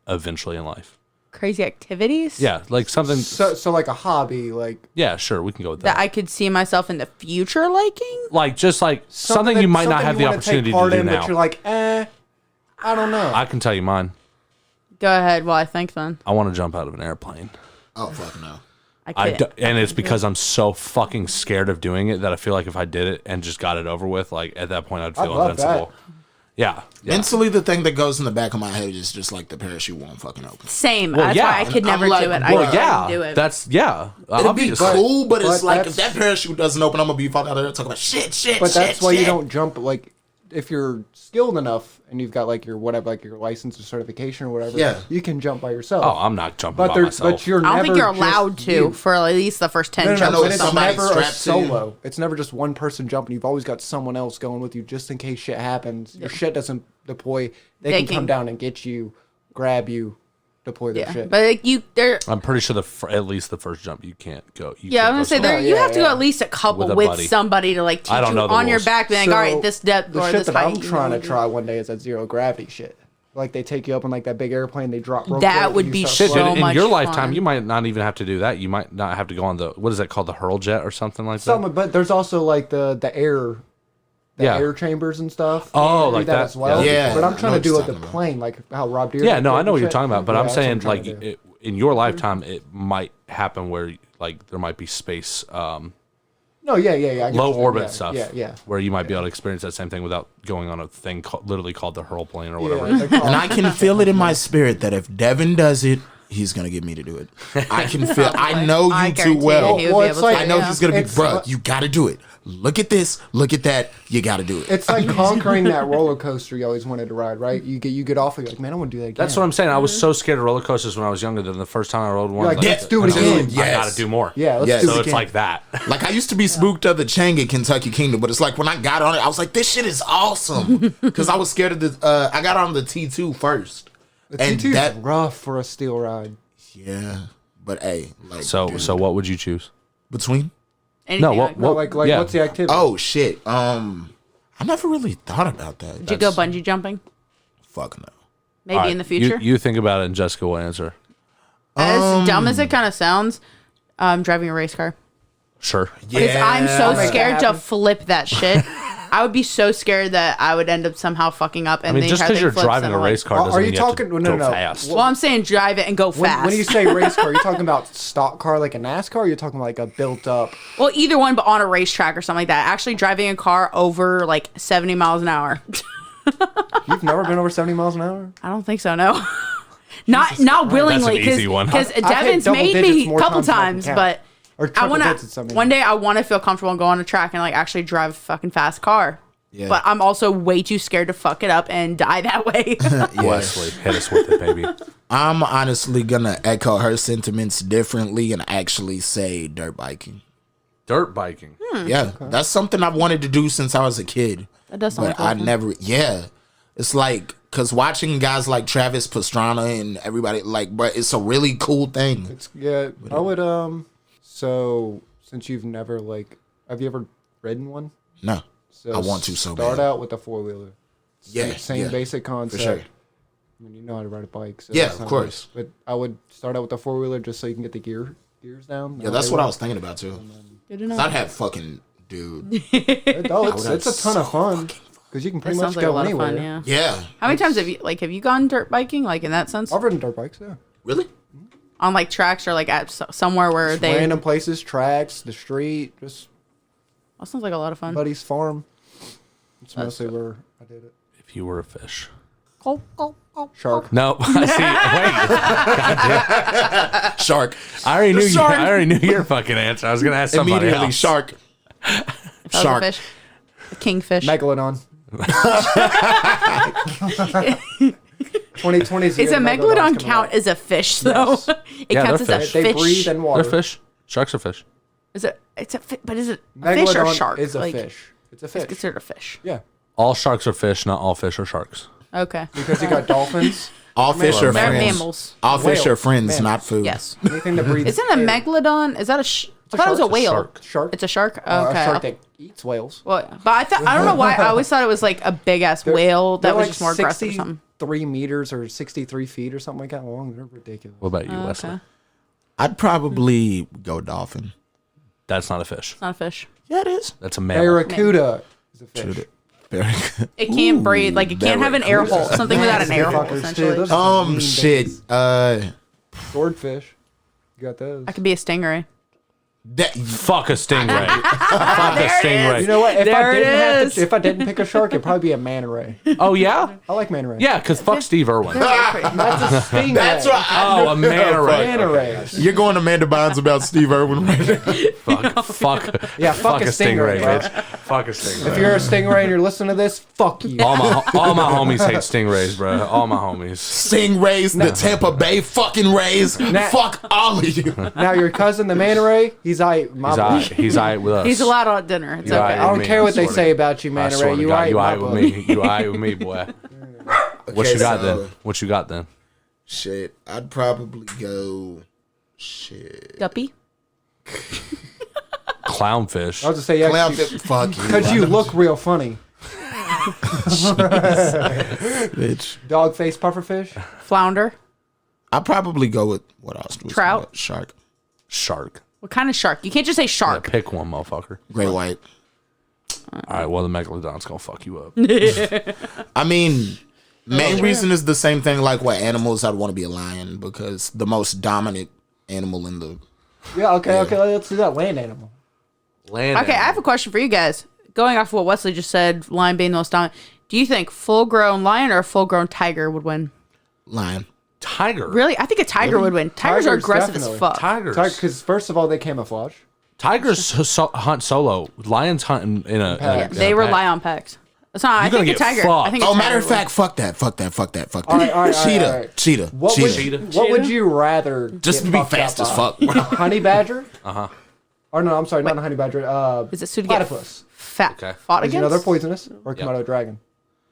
eventually in life? Crazy activities. Yeah, like something. So like a hobby, like Yeah, sure, we can go with That that. I could see myself in the future liking. Like just like something you might not have the wanna opportunity take part to do in, now. But you're like, I don't know. I can tell you mine. Go ahead while I think then. I want to jump out of an airplane. Oh fuck no. And it's because I'm so fucking scared of doing it that I feel like if I did it and just got it over with, like at that point I'd feel love invincible. Yeah. Mentally, the thing that goes in the back of my head is just like the parachute won't fucking open. Same. Well, That's yeah. why I could I'm never like, do it. well, I couldn't do it. That's It'd be obviously. cool, but it's But like if that's- that parachute doesn't open, I'm gonna be fucking out there talking about shit. But that's why you shit. don't jump. Like if you're skilled enough and you've got like your whatever, like your license or certification or whatever, Yeah. you can jump by yourself. Oh, I'm not jumping by myself. But you're I don't think never you're allowed just to you. for at least the first 10 No, jumps. know but it's somebody never a strapped to you. solo. It's never just one person jumping. You've always got someone else going with you just in case shit happens. Your shit doesn't deploy. They can come down and get you, grab you, deploy their Yeah, shit. but like they're. I'm pretty sure at least the first jump you can't go. You Yeah, can't I'm gonna go say solo. there. Oh, You yeah, have to go yeah. at least a couple With a with buddy. somebody to like teach I don't you know the on your rules. back. Being like, all right, this depth the or shit this that height. I'm trying to try one day is that zero gravity shit. Like they take you up in like that big airplane, they drop real That quick, would and be you start shit, Dude, floating. so in much your lifetime, fun. you might not even have to do that. You might not have to go on the what is that called, the hurl jet or something like that. But there's also like the air the Yeah. air chambers and stuff. Oh, Do like that. as well. Yeah. But I'm I trying know to do what it you're the talking plane, like how Rob Deere. Yeah, no, I did know what and you're shit. talking about, but Yeah, I'm that's what saying trying like to do. in your lifetime, it might happen where like there might be space, No, yeah. I get low what you're orbit saying. stuff, Yeah. where you might be able to experience that same thing without going on a thing literally called the hurl plane or whatever. Yeah, they call And it- I can feel it in my spirit that if Devin does it, he's gonna get me to do it. I can feel. I know you I too guarantee well. he would Well, be it's able to. like- I know yeah. he's gonna be, It's- bruh, you gotta do it. Look at this, look at that, you gotta do it. It's like conquering that roller coaster you always wanted to ride, right? You get off and you're like, man, I want to do that again. That's what I'm saying. I was so scared of roller coasters when I was younger that the first time I rode one, You're like, I was let's do it I was again. like, I Yes. gotta do more. Yeah, let's Yes. do So it it's again. like that. Like I used to be spooked of the Chang at Kentucky Kingdom, but it's like when I got on it, I was like, this shit is awesome. Because I was scared of the I got on the T2 first. The And T2's that rough for a steel ride. yeah. But hey, like So dude, so what would you choose? between? Anything No, like No, that. like yeah. what's the activity? Oh shit. I never really thought about that. Did you go bungee jumping? Fuck no. Maybe All right, in the future. You think about it and Jessica will answer. As dumb as it kind of sounds, driving a race car. Sure. Because I'm I'll so make that scared to happen. flip that shit. I would be so scared that I would end up somehow fucking up. And I mean, the just entire because thing you're flips driving and a I'm like- race car Are doesn't you mean you have talking- to no, go no. fast. Well, I'm saying drive it and go fast. When you say race car, you're talking about stock car like a NASCAR, or you're talking like a built up. well, either one, but on a racetrack or something like that. Actually, driving a car over like 70 miles an hour. You've never been over 70 miles an hour? I don't think so. No, not willingly. That's an easy one. Because I've hit Devin's double made digits me a more couple times than I can times, count. but Or I triple want digits, I mean. to. One day, I want to feel comfortable and go on a track and like actually drive a fucking fast car. Yeah. But I'm also way too scared to fuck it up and die that way. Wesley, hit us with it, baby. I'm honestly gonna echo her sentiments differently and actually say dirt biking. Dirt biking. Yeah, that's something I've wanted to do since I was a kid. That does sound But like I fun. never, yeah. It's like, because watching guys like Travis Pastrana and everybody, like, but it's a really cool thing. Yeah, I would, so since you've never, like, have you ever ridden one? No, So I want to so Start bad. out with a 4-wheeler. Yeah, Same yeah, basic concept. sure. I mean, you know how to ride a bike. So Yeah, that's of not course. But I would start out with a 4-wheeler just so you can get the gears down. Yeah, that's what I was thinking about too. Good to know. 'Cause I'd have fucking, dude. It's a ton of fun because you can That pretty sounds much like a go lot anywhere. of fun. Yeah. Yeah. How many times have you gone dirt biking like in that sense I've ridden dirt bikes, yeah. Really? on like tracks or like at somewhere where they? Random places, tracks, the street, just That sounds like a lot of fun. buddy's farm. It's mostly where I did it. If you were a fish. Shark. No, I see. Wait. Shark. I already knew. shark. I already knew your fucking answer. I was gonna ask somebody Immediately, else. shark. If I was a Shark. fish, a kingfish. Megalodon. 2020 is the Is year a the megalodon coming count out. as a fish though? Yes. It Yeah, counts as they're a fish. fish. They breathe in water. They're fish. Sharks are fish. Is it? It's a but is it a fish or Megalodon shark? is a Like, fish. It's a It's fish. considered a fish. Yeah. All sharks are fish. Not all fish are sharks. Okay. Because you got dolphins. All fish are They're friends. mammals. All fish Whales. are friends, Mammals. not food. Yes. Anything that breathes. Isn't a air. megalodon? Is that a? I thought it was a shark. whale. Shark. Shark. It's a shark. Okay. A shark that eats whales. Well, but I don't know why. I always thought it was like a big ass whale that They're was like just more aggressive or something. 63 meters or 63 feet or something like that long. They're ridiculous. What about you, Oh, Wesley? okay. I'd probably go dolphin. That's not a fish. It's not a fish. Yeah, it is. That's a mammal. Barracuda is a fish. Very good. It can't breathe. Like it can't have an air hole. Something without an air hole. Fuckers, too. Essentially, Those are some mean Shit. babies. Swordfish. You got those. I could be a stingray. That Fuck a stingray. Fuck a There it stingray. You know what? There it is. If I didn't pick a shark, it'd probably be a manta ray. Oh yeah. I like manta ray. Yeah, because fuck Steve Irwin. That's a stingray. That's what Oh, a manta ray. Manta rays. You're going to Amanda Bonds about Steve Irwin right now. Fuck. Yeah, fuck a stingray, bro. bitch. Fuck a stingray. If you're a stingray and you're listening to this, fuck you. All my homies hate stingrays, bro. All my homies. Stingrays, the Tampa Bay fucking Rays. Fuck all of you. Now your cousin, the manta ray, he's He's aight with us. He's allowed at dinner. It's You're okay. aight I don't me, care I what they swear say to- about you, I manta swear ray. to You God, you aight aight with me. You aight with me, boy. What Okay, you got so- then? What you got then? Shit, I'd probably go. Shit. Guppy. Clownfish. I was just say yeah, Clownfish. Fuck you. because you look real funny. bitch. Dog face pufferfish. Flounder. I'd probably go with what else? Was Trout? that? Shark. Shark. What kind of shark? You can't just say Yeah, shark. pick one, motherfucker. Great white. All right, well, the megalodon's gonna fuck you up. I mean, main reason is the same thing like what animals I'd want to be a lion because the most dominant animal in the. Yeah, okay, let's do that. Land animal. Land Okay, I have a question for you guys. Going off of what Wesley just said, lion being the most dominant, do you think full-grown lion or a full-grown tiger would win? Lion. Tiger. Really? I think a tiger would win. Tigers are Tigers, aggressive definitely. as fuck. Tigers. Because first of all, they camouflage. Tigers hunt solo. Lions hunt in a. packs. They rely on packs. That's not. I You're gonna think a get tiger. fucked. I think a Oh, tiger matter of would win. fact, fuck that. All right, Cheetah. What would you rather? Just get to be fucked fast up as by? fuck. A honey badger? Or no, I'm sorry, not a honey badger. Is it suited to get platypus? Okay. fought Because you know against? they're poisonous. Or Komodo dragon.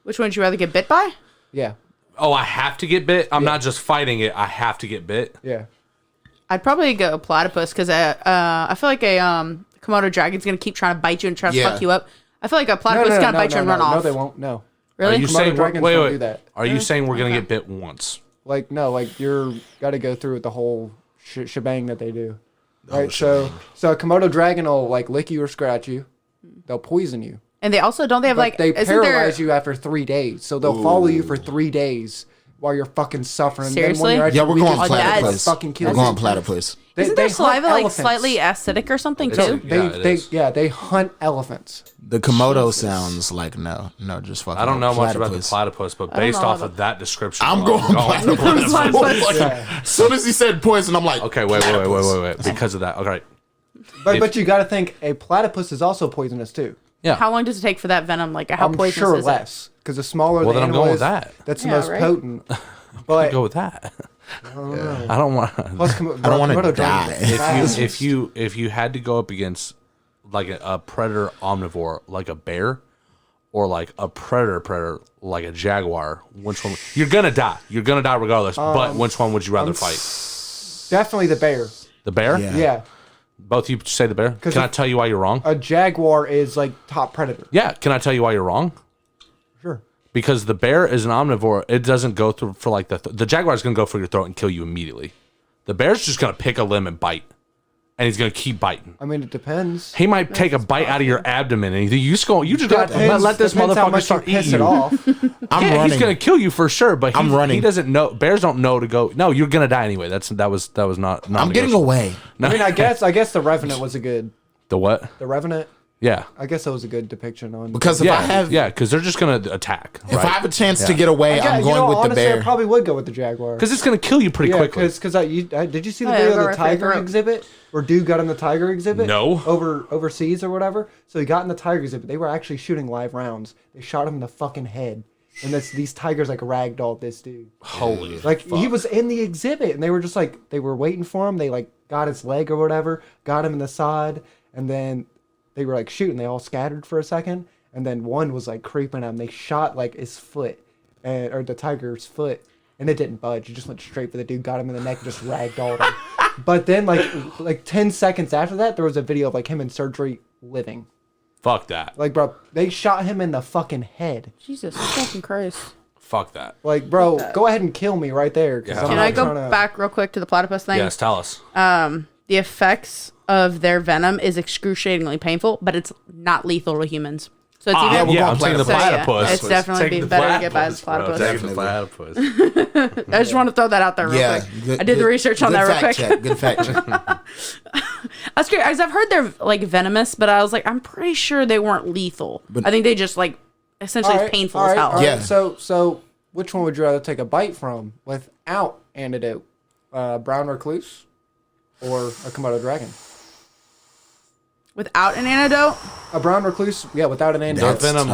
Which one would you rather get bit by? Yeah, Oh, I have to get bit. I'm not just fighting it. I have to get bit. yeah. I'd probably go platypus because I feel like a Komodo dragon's gonna keep trying to bite you and try to Yeah. fuck you up. I feel like a platypus is gonna bite you and run off. No, they won't. No. Really? Are you Komodo saying? dragons Wait, don't wait. do that. Are you saying we're gonna get bit once? Like no, like you're got to go through with the whole shebang that they do. Right. So a Komodo dragon will like lick you or scratch you. They'll poison you. And they also don't they have But like they isn't paralyze there, you after 3 days. So they'll follow you for 3 days while you're fucking suffering. Then Seriously? when you're at Yeah, your we're going weakest, platypus. they'll fucking kill We're you. going platypus. isn't their hunt saliva like elephants. slightly acidic or something It's- too? Yeah, it is. They hunt elephants. The Komodo sounds like no, just fucking. I don't know much about the platypus. platypus, but based know off about- of that description, I'm going platypus. As soon as he said poison, I'm like, Okay, wait. Because of that. Okay. But you got to think a platypus is also poisonous too. Yeah. How long does it take for that venom? Like how I'm poisonous sure is less because the smaller Well, the then I'm animal going is, with that. that's Yeah, the most right? potent. But Go with that. I don't know. I don't want. Plus, I don't wanna Komodo dragons die. are fast. If you had to go up against like a predator omnivore like a bear or like a predator like a jaguar, which one you're gonna die regardless, but which one would you rather fight? Definitely the bear. The bear? Yeah. Yeah, Both of you say the bear. Can I tell you why you're wrong? a jaguar is like top predator. Yeah, can I tell you why you're wrong? Sure. Because the bear is an omnivore. It doesn't go through for like the jaguar is going to go for your throat and kill you immediately. The bear's just going to pick a limb and bite, and he's going to keep biting. I mean, it depends. He might take a bite out of your abdomen, and you just go let this Depends how motherfucker much start you piss eating it you. off. I'm Yeah, running. he's going to kill you for sure. But I'm running. He doesn't know. Bears don't know to go. No, you're going to die anyway. That was not. I'm getting away. I mean, I guess the Revenant was a good. The what? The Revenant. Yeah. I guess that was a good depiction on. Because if I have, because they're just going to attack. if I have a chance to get away, Yeah, I'm going with honestly, the bear. I probably would go with the jaguar. Because it's going to kill you pretty Yeah, quickly. because did you see the Oh, yeah, video go of the right for your tiger throat. exhibit where dude got in the tiger exhibit? No. Overseas or whatever. So he got in the tiger exhibit. They were actually shooting live rounds. They shot him in the fucking head, and these tigers like ragdolled this dude. Holy. Like he was in the exhibit, and they were just like they were waiting for him. They like got his leg or whatever, got him in the side, and then they were like shooting. They all scattered for a second, and then one was like creeping at him. They shot like his foot, or the tiger's foot, and it didn't budge. It just went straight for the dude, got him in the neck, and just ragdolled him. But then like 10 seconds after that, there was a video of like him in surgery living. Fuck that. Like bro, they shot him in the fucking head. Jesus fucking Christ. Fuck that. Like bro, go ahead and kill me right there. 'Cause Yeah. I'm Can not I go trying to- back real quick to the platypus thing? Yes, tell us. The effects of their venom is excruciatingly painful, but it's not lethal to humans. So it's even we're going I'm taking the So, yeah, platypus. it's definitely Taking be the better to get by the bro. platypus. Taking the platypus. I just want to throw that out there real Yeah, quick. I did the research on that real quick. Good fact check. That's great. I've heard they're like venomous, but I was like, I'm pretty sure they weren't lethal. I think they just like essentially Alright, painful as hell. alright. Yeah. So which one would you rather take a bite from without antidote? Brown recluse or a Komodo dragon? Without an antidote, A brown recluse, yeah, without an Their antidote. That's venom,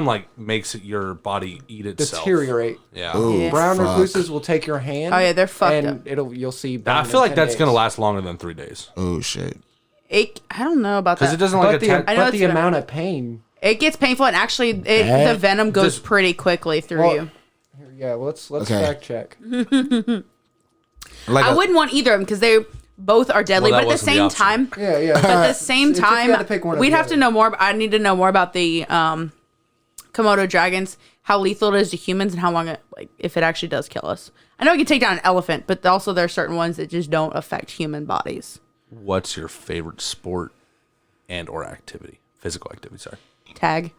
tough. like makes your body eat itself. Deteriorate. Yeah. Ooh, Yeah. Brown fuck. recluses will take your hand. Oh, yeah, they're fucked and up. you'll see. I burn feel in like 10 that's gonna days. last longer than 3 days Oh shit. I don't know about because that. it doesn't But like the, attack. I know but it's the gonna- amount of pain. It gets painful, and actually, the That- venom goes Does- pretty quickly through Well, you. Yeah, well, let's Okay. fact check. Like I wouldn't want either of them because they both are deadly. Well, but that at the wasn't the same option. time, Yeah, yeah. but at the same If you had time, to pick one or we'd the have to other. know more. I need to know more about the Komodo dragons, how lethal it is to humans, and how long it if it actually does kill us. I know it can take down an elephant, but also there are certain ones that just don't affect human bodies. What's your favorite sport and or activity? Physical activity, sorry. Tag.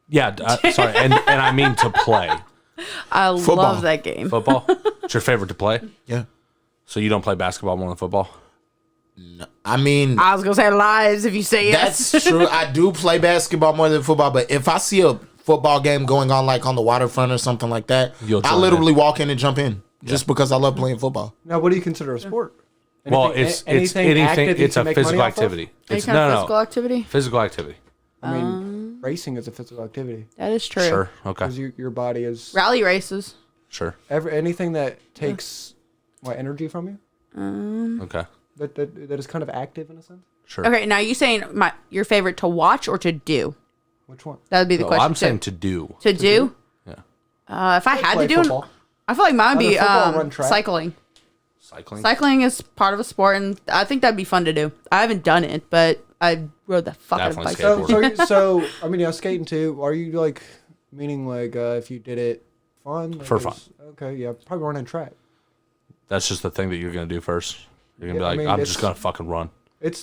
Yeah, sorry, and I mean to play I Football. love that game. football. It's your favorite to play. Yeah. So you don't play basketball more than football? I mean, I was gonna say lies if you say yes. that's true. I do play basketball more than football, but if I see a football game going on like on the waterfront or something like that, You'll I join literally walk in and jump in just because I love playing football. Now, what do you consider a sport? Well, Anything- it's anything. active you It's can a make physical money off of? activity. Any It's kind of physical activity? physical activity. I mean, racing is a physical activity That is true. Sure. Okay. because your body is Rally races. Sure. anything that takes energy from you Okay. that is kind of active in a sense. Sure. Okay, now you saying your favorite to watch or to do? Which one? That would be the No, question. I'm saying to do. to do. Yeah. If I had Play to do, football. I feel like mine would Either be football or run track. cycling. Cycling. Cycling is part of a sport, and I think that'd be fun to do. I haven't done it, but I rode the fuck out of a Definitely bike. skateboard. So I mean, skating too. Are you like meaning like if you did it fun? Like, For fun. Okay, yeah, probably running track. That's just the thing that you're gonna do first. You're gonna Yeah, I be like, mean, I'm it's- just gonna fucking run. It's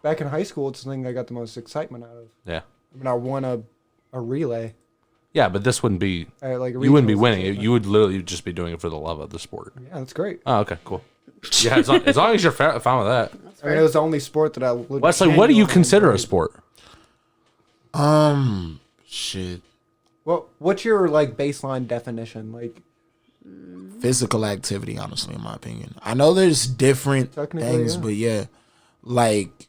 back in high school. It's the thing I got the most excitement out of. Yeah. I mean, I won a relay. Yeah, but this wouldn't be. Like You wouldn't be regionals winning or it. You would literally just be doing it for the love of the sport. Yeah, that's great. Oh, okay, cool. Yeah, as long as you're fine with that. I mean, it was the only sport that I would. Wesley, what do you consider a sport? Shit. Well, what's your like baseline definition? Like, Physical activity, honestly, in my opinion. I know there's different Technically, things, yeah. but yeah, like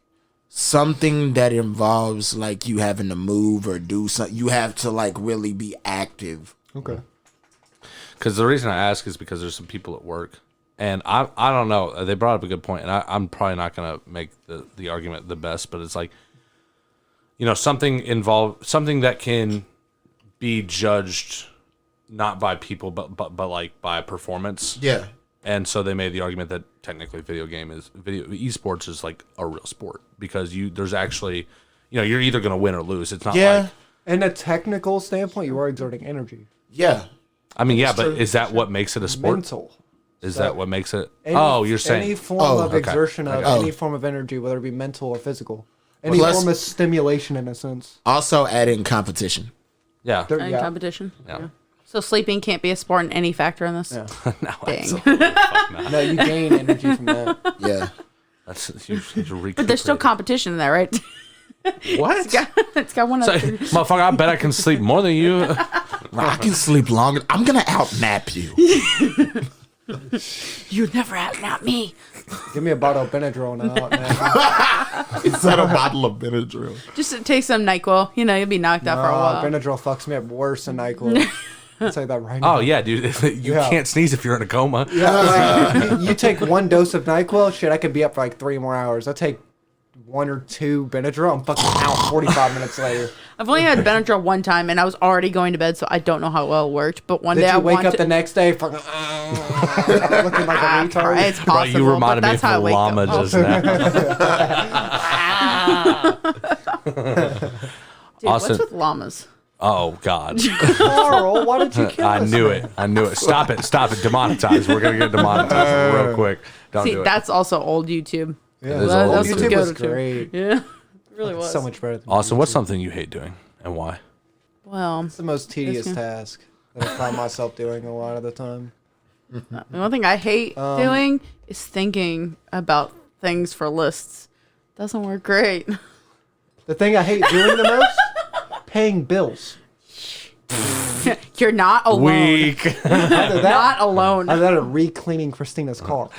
something that involves like you having to move or do something. You have to like really be active. okay, Because the reason I ask is because there's some people at work, and I don't know. They brought up a good point, and I'm probably not gonna make the argument the best, but it's like, something that can be judged not by people, but like by performance. Yeah. And so they made the argument that technically esports is like a real sport because there's actually, you're either gonna win or lose. It's not like. in a technical standpoint, you are exerting energy. Yeah. I mean, yeah, but true. is that what makes it a sport? Mental. Is So that what makes it? Any You're saying. form Oh, of okay. exertion of Okay. any form of energy, whether it be mental or physical, any Plus- form of stimulation in a sense. Also add in competition. Yeah. There- In yeah. competition. Yeah. So sleeping can't be a sport in any factor in this. Yeah. No, Dang. No, you gain energy from that. Yeah. that's you But there's still competition in there, right? what? It's got one of So, the motherfucker, I bet I can sleep more than you. I can sleep longer. I'm gonna outnap you. You'd never have not me. Give me a bottle of Benadryl and I'll out. Is that a bottle of Benadryl? Just to take some NyQuil. You'll be knocked out for a while. Benadryl fucks me up worse than NyQuil. I'll say that right now. Oh yeah, dude. You Yeah. can't sneeze if you're in a coma. Yeah, like, you take one dose of NyQuil, shit, I could be up for like 3 more hours. I take 1 or 2 Benadryl, I'm fucking out 45 minutes later. I've only had Benadryl one time, and I was already going to bed, so I don't know how well it worked. But one Did day I you wake wanted up the next day fucking looking like a retard? It's possible, Right, you reminded but me that's how I of wake llama up. just now. Dude, Austin- what's with llamas? Oh God. Carl, why did you kill I us? knew it. Stop it. Demonetized. We're gonna get demonetized real quick. Don't See, do it. that's also old YouTube. Yeah, It is old. That's some YouTube was go-to too. great. Yeah, it really was. So much better than Austin, what's YouTube. something you hate doing and why? Well, It's the most tedious It's- task that I find myself doing a lot of the time. the one thing I hate doing is thinking about things for lists. Doesn't work great. The thing I hate doing the most, paying bills. You're not alone. Weak. Either that, Not alone. either that or re-cleaning Christina's car.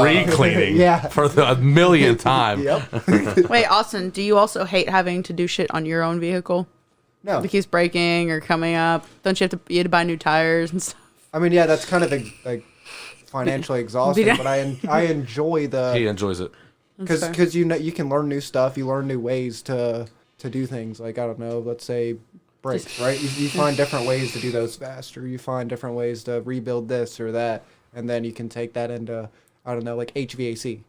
Recleaning. Yeah. For the millionth time. Yep. Wait, Austin, do you also hate having to do shit on your own vehicle? No. It keeps breaking or coming up. Don't you have to buy new tires and stuff? I mean, yeah, that's kind of like financially exhausting, Yeah. but I enjoy He the enjoys it. because you can learn new stuff, you learn new ways to do things. Like I don't know, let's say brakes, right? You find different ways to do those faster. You find different ways to rebuild this or that, and then you can take that into I don't know, like HVAC,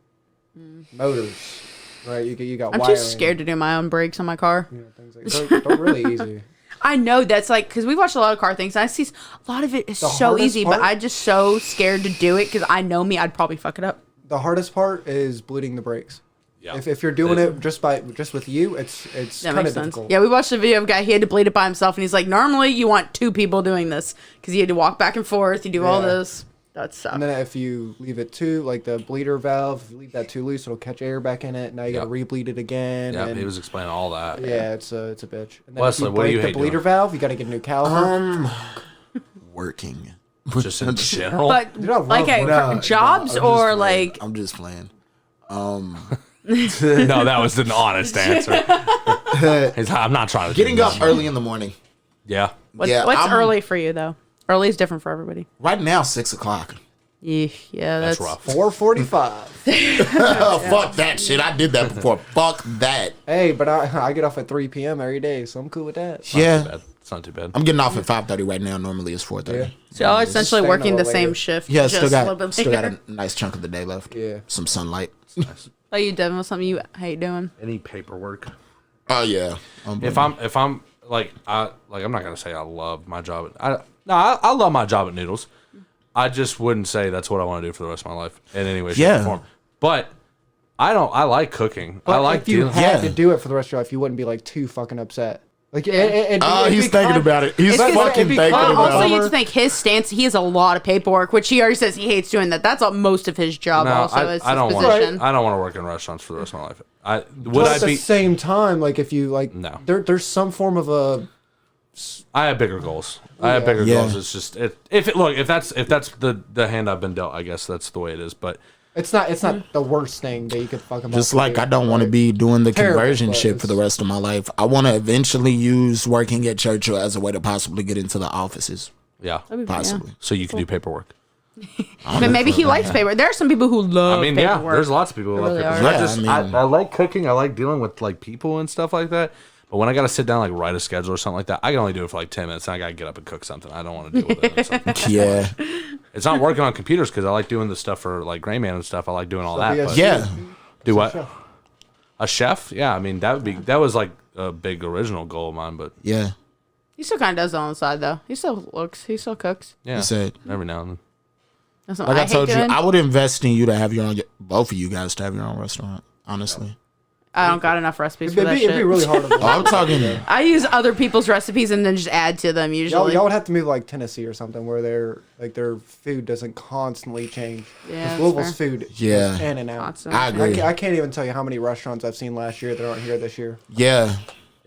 motors, right? You got. I'm wiring, too scared to do my own brakes on my car. You know, things like they're really easy. I know that's like because we watch a lot of car things. And I see a lot of it is The so hardest easy, part- but I'm just so scared to do it because I know me, I'd probably fuck it up. The hardest part is bleeding the brakes. Yeah. If you're doing it just with you, it's That kind makes of sense. difficult. Yeah, we watched a video of a guy, he had to bleed it by himself, and he's like, normally you want 2 people doing this, because you had to walk back and forth, you do all Yeah. this. That sucks. And then if you leave it too, like the bleeder valve, if you leave that too loose, it'll catch air back in it. Now you got to re-bleed it again. Yeah, and he was explaiing all that. yeah, it's a bitch. And then Wesley, if you what do break you the hate bleeder doing? valve, you got to get a new caliper. Working. Just in general. But, Dude, I love like, working. jobs I'm just or, playing. like... I'm just playing. No, that was an honest answer. I'm not trying to Getting do up this. early in the morning. Yeah. What's I'm- early for you, though? Early is different for everybody. Right now, 6 o'clock. Yeah, That's rough. 4:45. Fuck that shit. I did that before. Fuck that. Hey, but I get off at 3 p.m. every day, so I'm cool with that. Not too Yeah. bad. It's not too bad. I'm getting off at 5:30 right now. Normally it's 4:30. Yeah. So y'all are essentially staying a working the little same later. shift. Yeah, just still a little got bit still got later. a nice chunk of the day left. Yeah. Some sunlight. Like you, Devin, what's something you hate doing? Any paperwork? Oh yeah. If I'm like I'm not gonna say I love my job. I love my job at Noodles. I just wouldn't say that's what I want to do for the rest of my life in any way, shape, Yeah. or form. But I like cooking. But I like if you dealing. had Yeah. to do it for the rest of your life, you wouldn't be like too fucking upset. Like, he's thinking about it. He's It's- fucking it'd be thinking fun. Also, about you it. have to think his stance. He has a lot of paperwork, which he already says he hates doing that. That's most of his job. No, also, I is don't his want. position. I don't want to work in restaurants for the rest of my life. Would But I at the be? same time, like if you like, No. there's some form of a I have bigger goals. I have bigger Yeah. goals. It's just if that's the hand I've been dealt, I guess that's the way it is. But It's not the worst thing that you could fucking. Just like I don't want to be doing the Terrible, conversion but shit for the rest of my life. I want to eventually use working at Churchill as a way to possibly get into the offices. yeah, Possibly. so you can do paperwork. But maybe he likes paper. There are some people who love I mean, paperwork. yeah, there's lots of people who love really paperwork. are. Yeah, I just I mean- I like cooking. I like dealing with like people and stuff like that. But when I got to sit down like write a schedule or something like that, I can only do it for like 10 minutes. And I got to get up and cook something. I don't want to deal with it. It's, like, Yeah. it's not working on computers because I like doing the stuff for like Gray Man and stuff. I like doing all that. be a But Yeah. do what? chef. A chef? Yeah, I mean that was like a big original goal of mine. But Yeah. He still kind of does it on the side, though. He still cooks. yeah, He said, every now and then. That's something like I hate told you, doing. I would invest in you to have your own, both of you guys to have your own restaurant. Honestly. I don't got enough recipes for that It'd be shit. really hard. Oh, I'm talking. I use other people's recipes and then just add to them usually. Y'all would have to move like Tennessee or something where their food doesn't constantly change. Yeah, 'Cause that's Louisville's fair. food Yeah. goes in and out. Constant. I agree. I can't even tell you how many restaurants I've seen last year that aren't here this year. Yeah.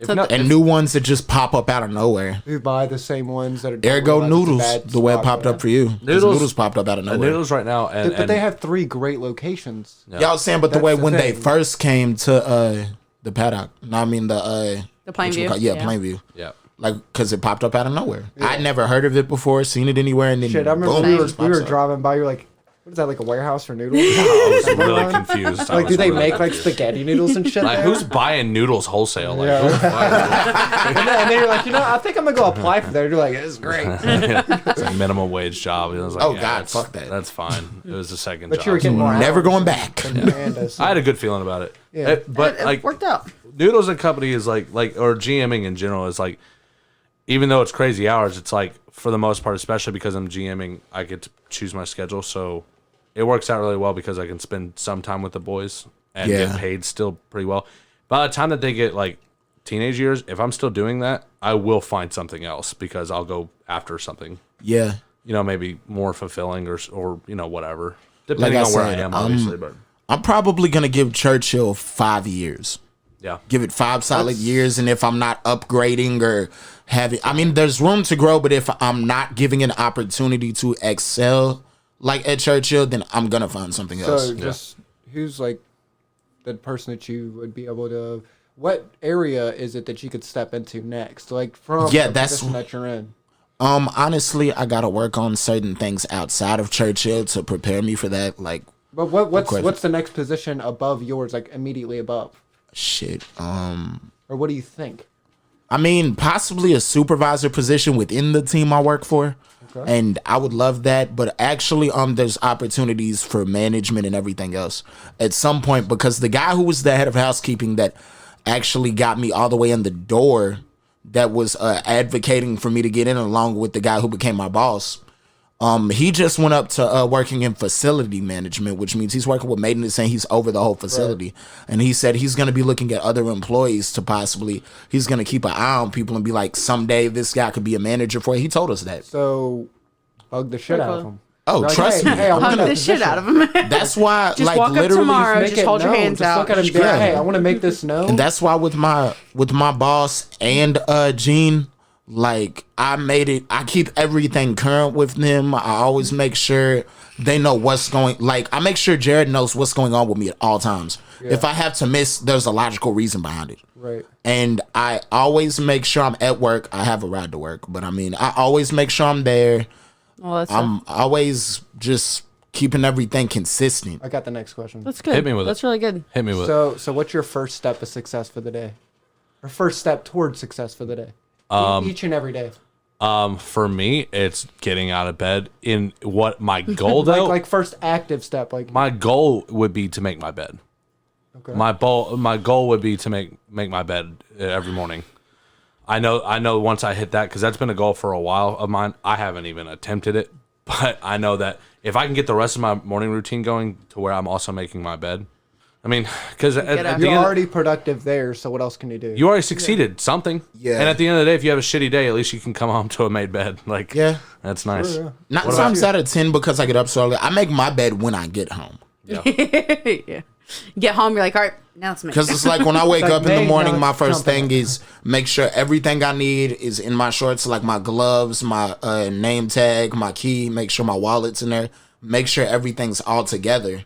So not- And new ones that just pop up out of nowhere. Who buy the same ones that are. There go realize it's a noodles. bad The way it spot, popped yeah. up for you. 'Cause Noodles- Noodles popped up out of The nowhere. Noodles right now, and, But they have 3 great locations. Yeah. Y'all saying, but the That's way the when they thing. first came to the paddock, no, I mean the Plainview? yeah, Yeah. Plainview. yeah. Like, cause it popped up out of nowhere. I'd never heard of it before, seen it anywhere, and then Shit, I remember boom, we it were, just we were pops up. driving by. You're like, what is that? Like a warehouse for noodles? I was really confused. I Like, was do they really make like confused. spaghetti noodles and shit? Like, there? who's buying noodles wholesale? Like, Yeah. who's buying and then you're like, I think I'm gonna go apply for that. You're like, this is great. it's a minimum wage job. It was like, Oh, yeah, God, that's- fuck that. That's fine. It was the second But job. you were getting more Never hours going back. than Amanda, so- I had a good feeling about it. Yeah. But it like worked out. Noodles and Company is like or GMing in general is like, even though it's crazy hours, it's like for the most part, especially because I'm GMing, I get to choose my schedule, so it works out really well because I can spend some time with the boys and Yeah. get paid still pretty well. By the time that they get like teenage years, if I'm still doing that, I will find something else because I'll go after something, Yeah. maybe more fulfilling or whatever, depending Like I on where I said, am, obviously. But I'm probably gonna give Churchill 5 years. yeah, Give it 5 solid years, and if I'm not upgrading or having, I mean, there's room to grow, but if I'm not giving an opportunity to excel like at Churchill, then I'm gonna find something else. So just who's like the person that you would be able to? What area is it that you could step into next? Like from Yeah, the that's- position that you're in. Honestly, I gotta work on certain things outside of Churchill to prepare me for that. Like, But question. what's the next position above yours? Like immediately above, shit. or what do you think? I mean, possibly a supervisor position within the team I work for. Okay. And I would love that, but actually, there's opportunities for management and everything else at some point, because the guy who was the head of housekeeping that actually got me all the way in the door, that was advocating for me to get in, along with the guy who became my boss. He just went up to working in facility management, which means he's working with maintenance and he's over the whole facility. Right. And he said he's going to be looking at other employees to possibly, he's going to keep an eye on people and be like, someday this guy could be a manager for it. He told us that. So, hug the shit out of him. Oh, like, trust me. Hey, I hug the shit out of him. That's why, just walk up tomorrow, just hold your hands out. Look at him, be like, hey, I want to make this known. And that's why with my boss and Gene, like I keep everything current with them. I always make sure they know what's going. Like I make sure Jared knows what's going on with me at all times. Yeah. If I have to miss, there's a logical reason behind it. Right. And I always make sure I'm at work. I have a ride to work, but I mean, I always make sure I'm there. Well, I'm always just keeping everything consistent. I got the next question. That's good. Hit me with That's it. really good. Hit me with it. So what's your first step of success for the day? Or first step towards success for the day? Each and every day. For me, it's getting out of bed. In what my goal though, like first active step, like my goal would be to make my bed. Okay. My goal would be to make my bed every morning. I know once I hit that, because that's been a goal for a while of mine. I haven't even attempted it, but I know that if I can get the rest of my morning routine going to where I'm also making my bed, I mean, because you're already productive there, so what else can you do? You already succeeded something. Yeah. And at the end of the day, if you have a shitty day, at least you can come home to a made bed. Like, yeah, that's nice. Sure, yeah. 9 times out of 10 because I get up so early. I make my bed when I get home. Yeah. Yeah. Get home, you're like, all right, now it's me. Because it's like when I wake like up in the morning, my first jumping. thing is make sure everything I need is in my shorts, like my gloves, my name tag, my key, make sure my wallet's in there, make sure everything's all together,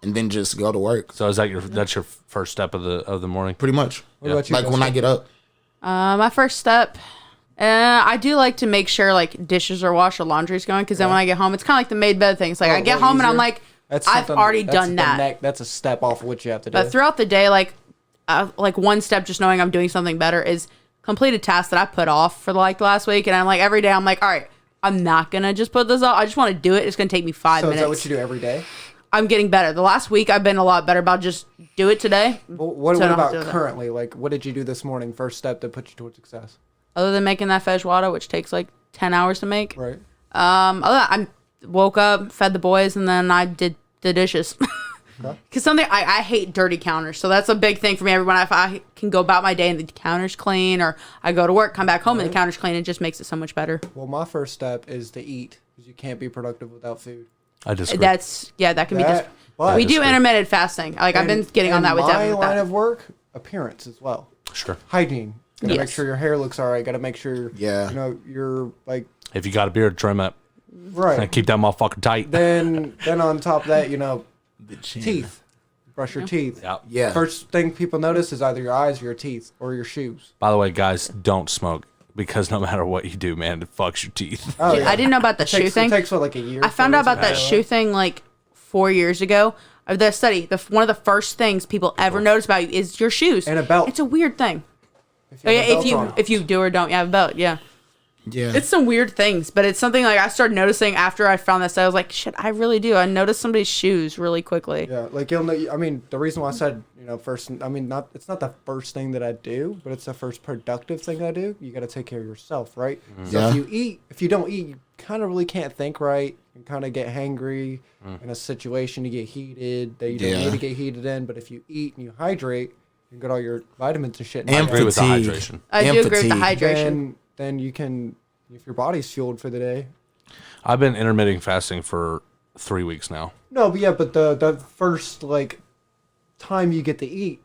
and then just go to work. So is that that's your first step of the morning? Pretty much. What about you, like when I get up. My first step, I do like to make sure like dishes are washed or laundry's going, because then when I get home, it's kind of like the made bed thing. It's like I get home and I'm like, I've already done that. That's a step off of what you have to do. But throughout the day, like one step, just knowing I'm doing something better is complete a task that I put off for like last week. And I'm like, every day I'm like, all right, I'm not going to just put this off. I just want to do it. It's going to take me 5 minutes. Is that what you do every day? I'm getting better. The last week I've been a lot better about just do it today. Well, what about currently? Like, what did you do this morning? First step to put you towards success? Other than making that feijoada, which takes like 10 hours to make. Right. I woke up, fed the boys, and then I did the dishes. Because I hate dirty counters, so that's a big thing for me. Everyone, if I can go about my day and the counter's clean, or I go to work, come back home and the counter's clean, it just makes it so much better. Well, my first step is to eat, because you can't be productive without food. I disagree. That can be. We do intermittent fasting. Like I've been getting on that with Devin. My line of work, appearance as well. Sure. Hygiene. Gotta make sure your hair looks all right. Gotta make sure. Yeah. You know, you're like. If you got a beard, trim it. Right. And keep that motherfucker tight. Then on top of that, you know, teeth. Brush your teeth. Yeah. First thing people notice is either your eyes or your teeth or your shoes. By the way, guys, don't smoke, because no matter what you do, man, it fucks your teeth. Oh, yeah. I didn't know about the shoe thing. It takes like a year. I found out about that shoe thing like 4 years ago. Of the study, one of the first things people ever notice about you is your shoes and a belt. It's a weird thing. If you do or don't have a belt, yeah. It's some weird things, but it's something like I started noticing after I found this. I was like, shit, I really do. I noticed somebody's shoes really quickly. Yeah, like you'll know. I mean, the reason why I said first. I mean, it's not the first thing that I do, but it's the first productive thing I do. You got to take care of yourself, right? Mm-hmm. So if you don't eat, you kind of really can't think right. You kind of get hangry in a situation. You get heated that you don't need to get heated in. But if you eat and you hydrate, you get all your vitamins and shit. And agree with the hydration. I do agree with the hydration. Then you can, if your body's fueled for the day. I've been intermittent fasting for 3 weeks now. No, but the first like time you get to eat.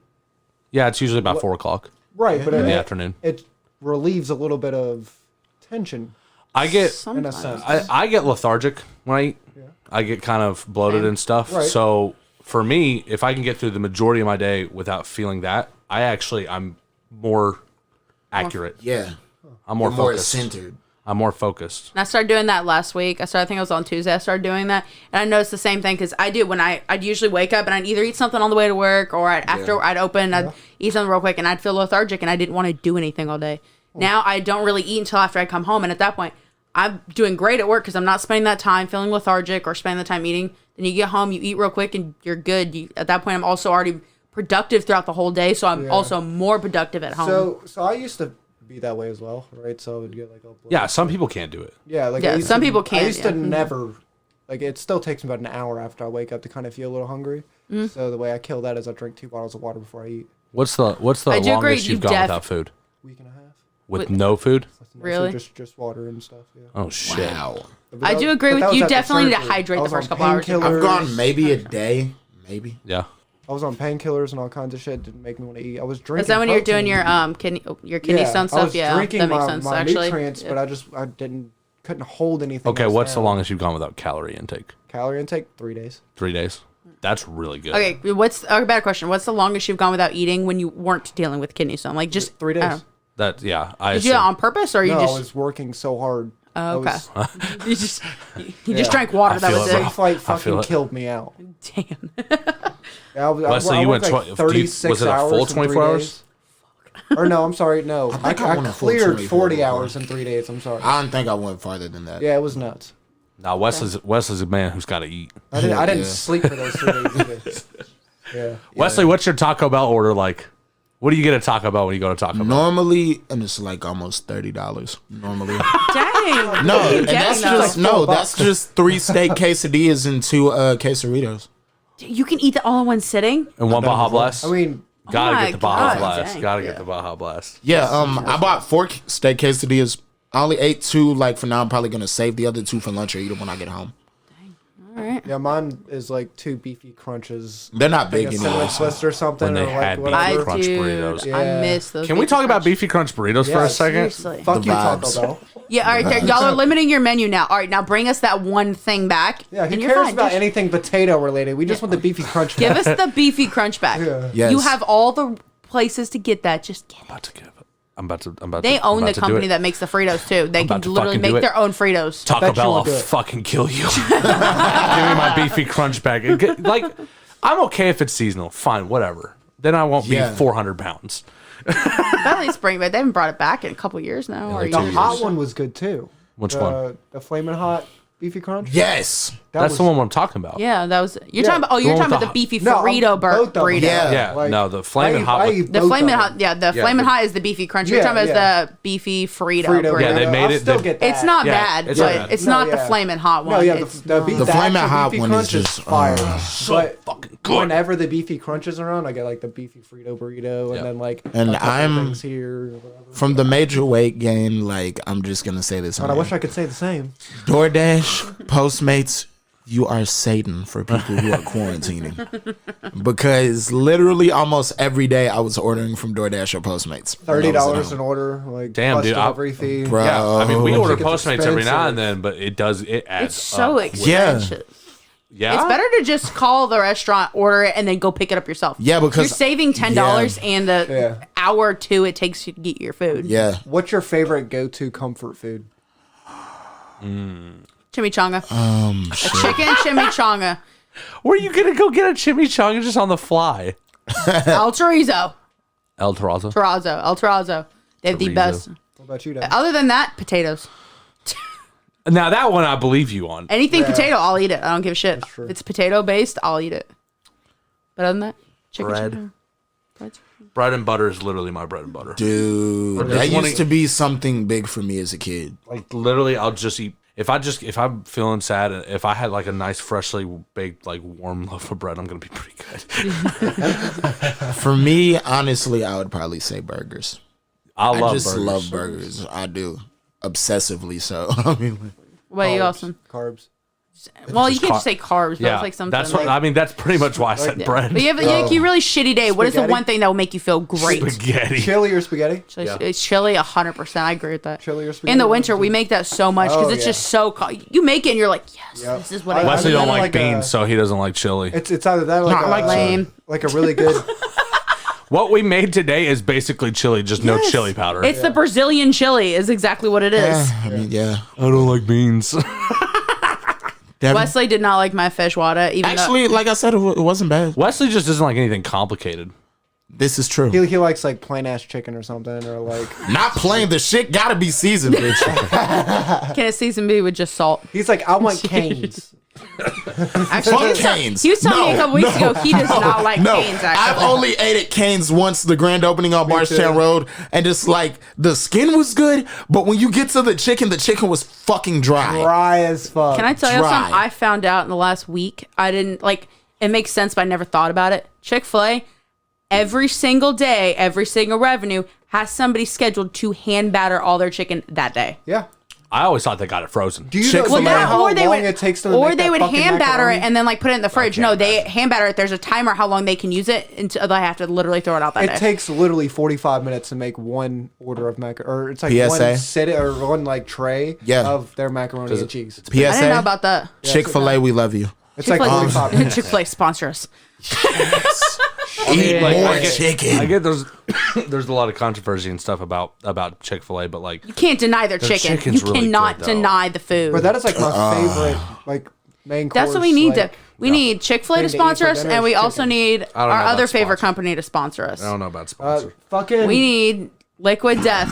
Yeah, it's usually about 4 o'clock. Right, but in the afternoon. It relieves a little bit of tension. I get in a sense. I get lethargic when I eat. Yeah. I get kind of bloated and stuff. Right. So for me, if I can get through the majority of my day without feeling that, I'm more accurate. Yeah. I'm more focused. More centered. I'm more focused. And I started doing that last week. I think it was on Tuesday. I started doing that, and I noticed the same thing because I do when I'd usually wake up and I'd either eat something on the way to work or I'd eat something real quick and I'd feel lethargic and I didn't want to do anything all day. Now I don't really eat until after I come home, and at that point I'm doing great at work because I'm not spending that time feeling lethargic or spending the time eating. Then you get home, you eat real quick, and you're good. At that point, I'm also already productive throughout the whole day, so I'm also more productive at home. So I used to be that way as well, right? So I would get like a Yeah, some people can't do it. yeah, like Yeah, I used some to- people can't, I used to yeah. never like it. Still takes me about an hour after I wake up to kind of feel a little hungry. So the way I kill that is I drink 2 bottles of water before I eat. What's the I do agree, longest you've you gone without food? Week and a half. With no food? Mostly Really? Just water and stuff. Yeah. Oh shit. Wow. But I that do was- agree but with that was you. at the Definitely need to surgery. hydrate I the was first on couple hours. painkillers. I've gone maybe a day, maybe. Yeah. I was on painkillers and all kinds of shit. Didn't make me want to eat. I was drinking. Is that when you're doing protein. your kidney stone I stuff? was Yeah, drinking that makes my, sense. my Actually, nutrients, Yeah. but I couldn't hold anything. Okay, else what's the down. longest you've gone without calorie intake? Calorie intake? 3 days. 3 days. That's really good. Okay, what's a bad question? What's the longest you've gone without eating when you weren't dealing with kidney stone? Like just 3 I don't days. know. That I Did you do that assume. on purpose, or you No, I just was working so hard. Oh, okay. you just Yeah. drank water? I That feel was it, it. bro. Flight I feel fucking it. killed me out. Damn. Yeah, Wesley, I you worked went like 36 was it a hours full in 3 24 hours? days. Or no, I'm sorry, no. I think I went a full cleared 24 40 before. hours in 3 days. I'm sorry. I don't think I went farther than that. Yeah, it was nuts. Now Wesley's a man who's got to eat. I didn't Yeah. sleep for those 3 days either. Yeah. Wesley, what's your Taco Bell order like? What do you get at Taco Bell when you go to Taco Bell? Normally, and it's like almost $30. Normally, Dang. no, What are you and that's getting, though? just that's just 3 steak quesadillas and 2 quesadillas. You can eat that all in one sitting. And one Baja Blast? I mean, Gotta my get the Baja God, Blast. dang. Gotta Yeah. get the Baja Blast. Yeah, I bought 4 steak quesadillas. I only ate 2. Like for now, I'm probably gonna save the other 2 for lunch or eat them when I get home. yeah, mine is like 2 beefy crunches. They're not big Like a cinnamon anymore. twist or something. When they or like had whatever. Beefy I Crunch do. burritos. Yeah. I miss those. Can we Beefy talk about Crunch. Beefy Crunch burritos for a Yeah, second? Seriously. Fuck The you, Taco vibes. Bell. Yeah, all right, y'all are limiting your menu now. All right, now bring us that one thing back. Yeah, who and you're cares fine. about Just anything potato related? We just want the beefy crunch. Give us the beefy crunch back. Yeah. Yes. You have all the places to get that. Just get it. I'm about to They I'm own about the to do company it. that makes the Fritos too. They about can to literally fucking do make it. their own Fritos. Taco bet you Bell, will I'll do it. fucking kill you. Give me my Beefy Crunch back. Like, I'm okay if it's seasonal. Fine, whatever. Then I won't be Yeah. 400 pounds. At least bring, but they haven't brought it back in a couple years now. Or like The 2 years. hot one was good too. Which one? The flaming hot beefy crunch. Yes. That's the one I'm talking about. Yeah, that was. You're Yeah. talking about. Oh, The you're one talking with about the the beefy No, Frito both of them. burrito. Yeah. Yeah, no, the Flamin' Hot. I one- eat The both flaming of hot, them. yeah, the Yeah, flaming the- hot is the beefy crunch. You're Yeah, talking about yeah. the beefy Frito. Frito burrito. Yeah, they burrito. made I'll it- still they- get that. It's not Yeah, bad, it's but not bad. it's No, not the yeah. flaming hot one. No, yeah, It's the not. Flamin' actual Hot beefy one is crunch just, fire. But fucking good. whenever the beefy crunch is around, I get like the beefy Frito burrito, and Yep. then like And a couple I'm- things here. Or whatever. From the major weight gain, like I'm just gonna say this. But I wish I could say the same. DoorDash, Postmates, you are Satan for people who are quarantining. Because literally almost every day I was ordering from DoorDash or Postmates. when I was at $30 home. an order, like Damn, plus dude, delivery fee. Bro. Yeah, I mean, we order Chicken's Postmates every now and expensive. then, but it adds It's so up. expensive. Yeah. It's better to just call the restaurant, order it, and then go pick it up yourself. Yeah, because- you're saving $10 and the Yeah. hour or two it takes you to get your food. Yeah. What's your favorite go-to comfort food? Chimichanga. A chicken chimichanga. Where are you going to go get a chimichanga just on the fly? El Chorizo. El Terrazzo. El Terrazzo. They have the Chorizo. best. What about you, Dan? Other than that, potatoes. Now, that one I believe you on. Anything potato, I'll eat it. I don't give a shit. true. If it's potato based, I'll eat it. But other than that, chicken. Bread. chicken. Bread's- Bread and butter is literally my bread and butter. Dude, Just that wanna- used to be something big for me as a kid. Like, literally, I'll just eat. If I'm feeling sad, and if I had like a nice freshly baked like warm loaf of bread, I'm gonna be pretty good. For me, honestly, I would probably say burgers. I I love just burgers. love burgers. I do. Obsessively so. I mean, like, What you Carbs. Austin? Carbs. Well, you Just can't car- just say carbs, but Yeah, it's like something. that's what like, I mean. That's pretty much why I said yeah. bread. But you have like a really shitty day. What is the Spaghetti? one thing that will make you feel great? Spaghetti. Chili or spaghetti? So Yeah. it's chili, 100%. I agree with that. Chili or spaghetti? In the winter, we make that so much because Oh, it's yeah. just so cold. You make it and you're like, yes, Yep. this is what I- I Wesley I've don't done like like a- beans, so he doesn't like chili. It's either that or like, I like lame. like a really good. What we made today is basically chili, just no Yes. chili powder. It's the Brazilian chili is exactly what it is. I mean, yeah. I don't like beans. Devin? Wesley did not like my feijoada, even Actually, like I said, it wasn't bad. Wesley just doesn't like anything complicated. This is true. He likes like plain ass chicken or something, or like Not plain. The shit gotta be seasoned, bitch. though can a season be with just salt? he's like I want canes. Actually, Fuck Cane's. he was telling me a couple weeks ago he does not like No, Cane's. I've Actually, only ate at Cane's once, the grand opening on Marshtown too. Road, and it's like the skin was good, but when you get to the chicken was fucking dry. Dry as fuck. can I tell you Dry. something? I found out in the last week. I didn't like. It makes sense, but I never thought about it. Chick-fil-A, every single day, every single revenue has somebody scheduled to hand batter all their chicken that day. Yeah. I always thought they got it frozen. Do you Chick-fil-A. know how or they long would, it takes them to or make they that would fucking hand batter macaroni? it and then like put it in the fridge. can't No, they imagine. hand batter it. There's a timer how long they can use it until they have to literally throw it out that It day. takes literally 45 minutes to make one order of macaroni, or it's like PSA? one sit or one like tray Yeah. of their macaroni and cheese. I didn't know PSA, about that. Chick-fil-A, we love you. It's like 45 minutes. Chick-fil-A sponsor us. Eat Like, more I chicken. get there's a lot of controversy and stuff about Chick-fil-A, but like You can't deny their chicken. You chicken's really cannot good, though. deny the food. But that is like my favorite like main course. That's what we need like, to. We need Chick-fil-A to thing to eat sponsor for us, dinner and is we also chicken. need I don't know our about other favorite sponsor. company to sponsor us. I don't know about sponsor. fucking. We need Liquid Death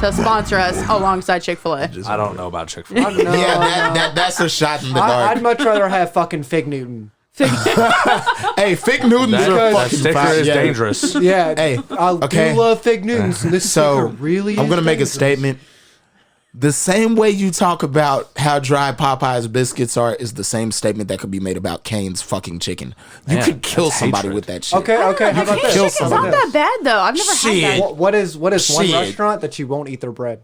to sponsor us alongside Chick-fil-A. I don't know about Chick-fil-A. No, Yeah, that's a shot in the I'd dark. much rather have fucking Fig Newton. Hey, Fig Newtons are That fucking sticker fire. is Yeah. dangerous. Yeah. Hey, I okay. do love Fig Newtons. And this So sticker really I'm is gonna make a dangerous. statement. The same way you talk about how dry Popeye's biscuits are is the same statement that could be made about Cane's fucking chicken. You Man, could kill that's somebody hatred. with that shit. Okay, okay. How about Cane's this? Kill chicken's How about not this? that bad though. I've never Shit. had that. What is one Shit. restaurant that you won't eat their bread?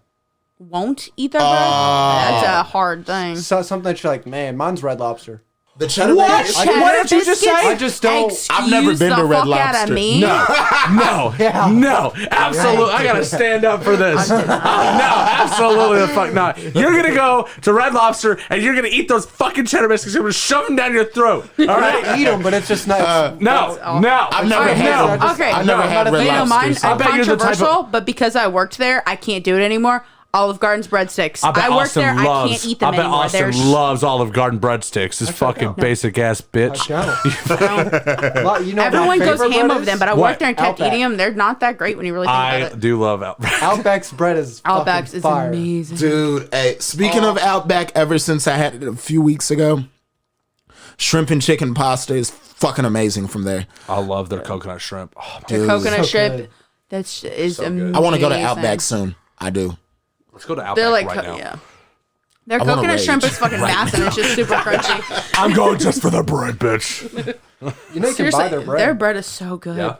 Won't eat their bread? That's a hard thing. So, something that you're like, man, mine's Red Lobster. The cheddar What? biscuits? Cheddar What did you just biscuits? say? I just don't- I've never Excuse been to the Red fuck outta Lobster. me. No, Yeah. no, absolutely. I gotta stand up for this. No, absolutely the fuck not. You're gonna go to Red Lobster and you're gonna eat those fucking cheddar biscuits. You're gonna shove them down your throat. All I right? eat them, but it's just not. No, all. no. I've never Alright, had no. them. Okay. I've never No, had I'm not a Red You know, Lobster. mine so- are I bet you're the type of- controversial, but because I worked there, I can't do it anymore. Olive Garden's breadsticks. I bet I worked Austin there. loves. I can't eat them I bet anymore. Austin They're loves Olive Garden breadsticks. This fucking basic ass bitch. Well, you know, Everyone my goes favorite ham bread over them, is? but I What? worked there and kept Outback. eating them. They're not that great when you really think I about it. do love Outback. Outback's bread is Outback's fucking is fire. amazing. Dude, hey, speaking of Outback, ever since I had it a few weeks ago, shrimp and chicken pasta is fucking amazing from there. I love their coconut shrimp. Oh, man. Dude, Coconut So strip. good. That is So good. amazing. I want to go to Outback soon. I do. Let's go to Outback They're like, right now. yeah. Their I wanna coconut shrimp rage is fucking massive. It's just super crunchy. I'm going just for the bread, bitch. You know, you can Seriously, buy their bread. is so good. Yeah.